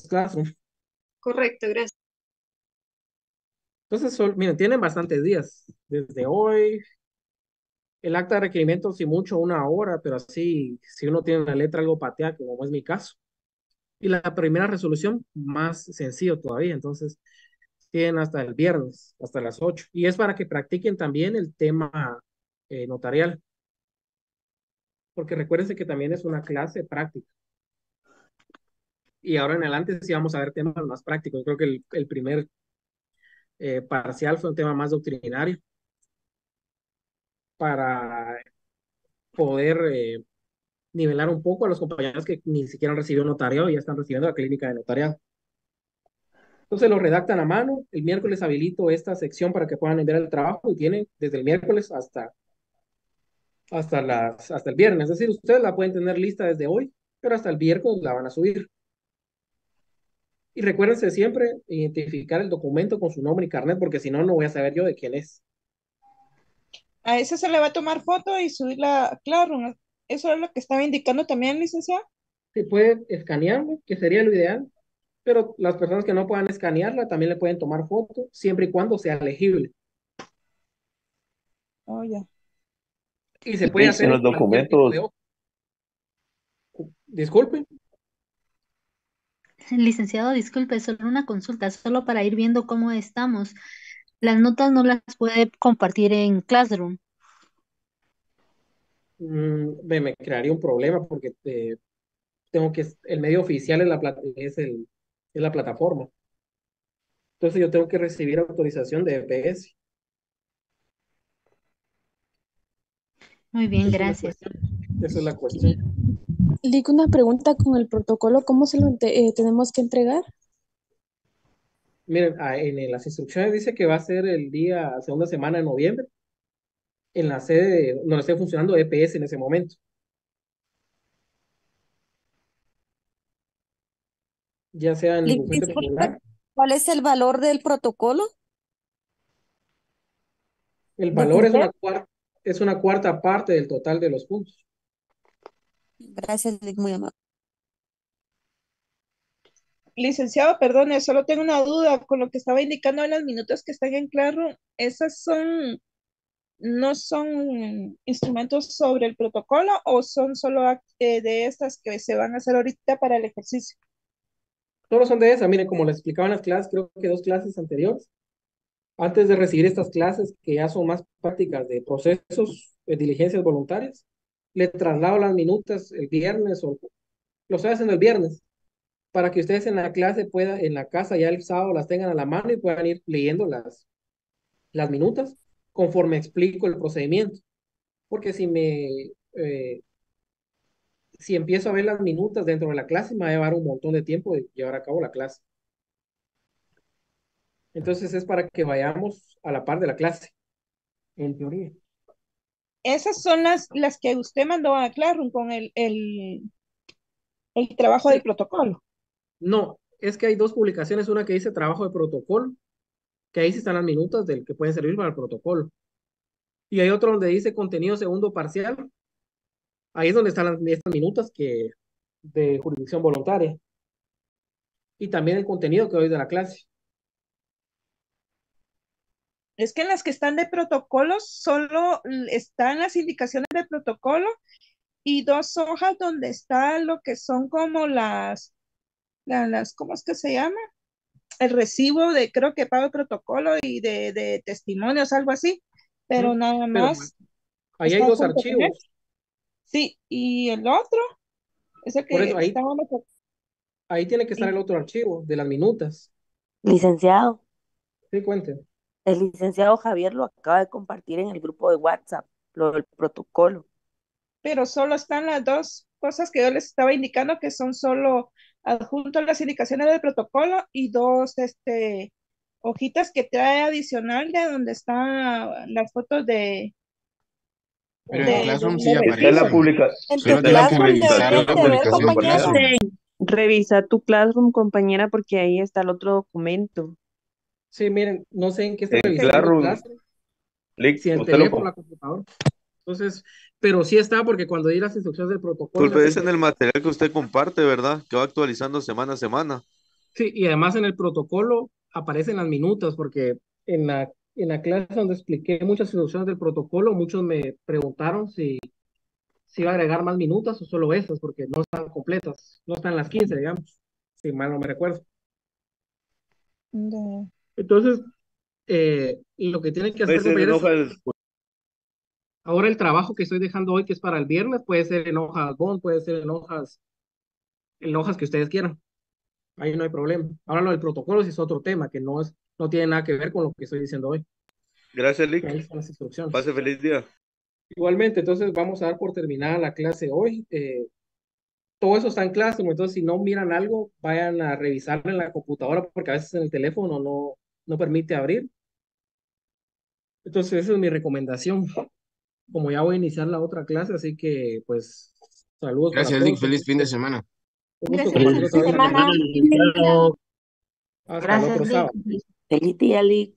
Classroom. Correcto, gracias. Entonces, miren, tienen bastantes días. Desde hoy, el acta de requerimiento, si mucho, 1 hora, pero así, si uno tiene la letra algo pateada, como es mi caso. Y la primera resolución, más sencillo todavía. Entonces, tienen hasta el viernes, hasta las 8. Y es para que practiquen también el tema notarial. Porque recuérdense que también es una clase práctica. Y ahora en adelante sí vamos a ver temas más prácticos. Creo que el primer parcial fue un tema más doctrinario para poder nivelar un poco a los compañeros que ni siquiera han recibido notariado y ya están recibiendo la clínica de notariado. Entonces lo redactan a mano. El miércoles habilito esta sección para que puedan enviar el trabajo y tienen desde el miércoles hasta el viernes. Es decir, ustedes la pueden tener lista desde hoy, pero hasta el viernes la van a subir. Y recuérdense siempre identificar el documento con su nombre y carnet, porque si no, no voy a saber yo de quién es. A ese se le va a tomar foto y subirla a Classroom. Eso es lo que estaba indicando también, licenciado. Se puede escanearlo, que sería lo ideal, pero las personas que no puedan escanearla también le pueden tomar foto, siempre y cuando sea legible. Oh, ya. Y se puede hacer En en los cualquier tipo documentos, de hoja. Disculpen. Licenciado, disculpe, solo una consulta, solo para ir viendo cómo estamos. Las notas no las puede compartir en Classroom. Me crearía un problema porque el medio oficial es la plataforma. Entonces yo tengo que recibir autorización de EPS. Muy bien, Esa es la gracias. cuestión. Esa es la cuestión. Lick, una pregunta con el protocolo, ¿cómo se lo tenemos que entregar? Miren, en las instrucciones dice que va a ser el día, segunda semana de noviembre, en la sede donde esté funcionando EPS en ese momento. Ya sea en el Lick, bufete disculpe, popular. ¿cuál es el valor del protocolo El de valor punteo? es una cuarta parte del total de los puntos. Gracias, Lick, muy amable. Licenciado, perdone, solo tengo una duda con lo que estaba indicando en las minutos que están en Classroom. ¿Esas son ¿No son instrumentos sobre el protocolo o son solo de estas que se van a hacer ahorita para el ejercicio? Solo son de esa, mire, como les explicaba en las clases, creo que 2 clases anteriores, antes de recibir estas clases que ya son más prácticas de procesos de diligencias voluntarias, le traslado las minutas el viernes o lo estoy haciendo el viernes para que ustedes en la clase puedan, en la casa ya el sábado las tengan a la mano y puedan ir leyendo las minutas conforme explico el procedimiento. Porque si empiezo a ver las minutas dentro de la clase, me va a llevar un montón de tiempo de llevar a cabo la clase. Entonces es para que vayamos a la par de la clase, en teoría. Esas son las que usted mandó a Classroom con el trabajo del protocolo. No, es que hay 2 publicaciones, una que dice trabajo de protocolo, que ahí sí están las minutas del que pueden servir para el protocolo. Y hay otro donde dice contenido segundo parcial, ahí es donde están estas minutas de jurisdicción voluntaria. Y también el contenido que doy de la clase. Es que en las que están de protocolos solo están las indicaciones de protocolo y 2 hojas donde está lo que son como ¿cómo es que se llama? El recibo de, creo que pago de protocolo y de testimonios, algo así, pero nada Pero más ahí hay está 2 junto con él. archivos. Sí, y el otro es el Por que eso ahí, estábamos. ahí tiene que estar el otro archivo de las minutas. Licenciado, Sí, cuente. el licenciado Javier lo acaba de compartir en el grupo de WhatsApp, lo del protocolo. Pero solo están las 2 cosas que yo les estaba indicando, que son solo adjunto las indicaciones del protocolo y 2 hojitas que trae adicional de donde están las fotos Pero en Classroom sí Está en la aparece. publicación. En tu Solo tienes que Classroom revisar deberías la de ver, publicación de compañera. Classroom. Revisa tu Classroom, compañera, porque ahí está el otro documento. Sí, miren, no sé en qué está En revisando Classroom, Classroom, Lick, si en el usted lo teléfono o la computadora. Entonces, pero sí está porque cuando di las instrucciones del protocolo. disculpe, es en el material que usted comparte, ¿verdad? Que va actualizando semana a semana. Sí, y además en el protocolo aparecen las minutas, porque en la clase donde expliqué muchas instrucciones del protocolo, muchos me preguntaron si iba a agregar más minutas o solo esas, porque no están completas, no están las 15, digamos, si mal no me recuerdo. Entonces, lo que tienen que Puede hacer, ser en compañeros, hojas. ahora el trabajo que estoy dejando hoy, que es para el viernes, puede ser en hojas bond, puede ser en hojas que ustedes quieran. Ahí no hay problema. Ahora lo del protocolo sí es otro tema, que no tiene nada que ver con lo que estoy diciendo hoy. Gracias, Ahí Lick. están las instrucciones. Pase feliz día. Igualmente, entonces vamos a dar por terminada la clase hoy. Todo eso está en clase, entonces si no miran algo, vayan a revisarlo en la computadora, porque a veces en el teléfono no permite abrir. Entonces esa es mi recomendación. Como ya voy a iniciar la otra clase, así que pues saludos para Gracias, Lick. todos. Feliz fin de semana. Un gusto Gracias, compartir feliz otra vez la semana. clase. Hasta el Gracias, otro Lick. sábado. Feliz día, Lick.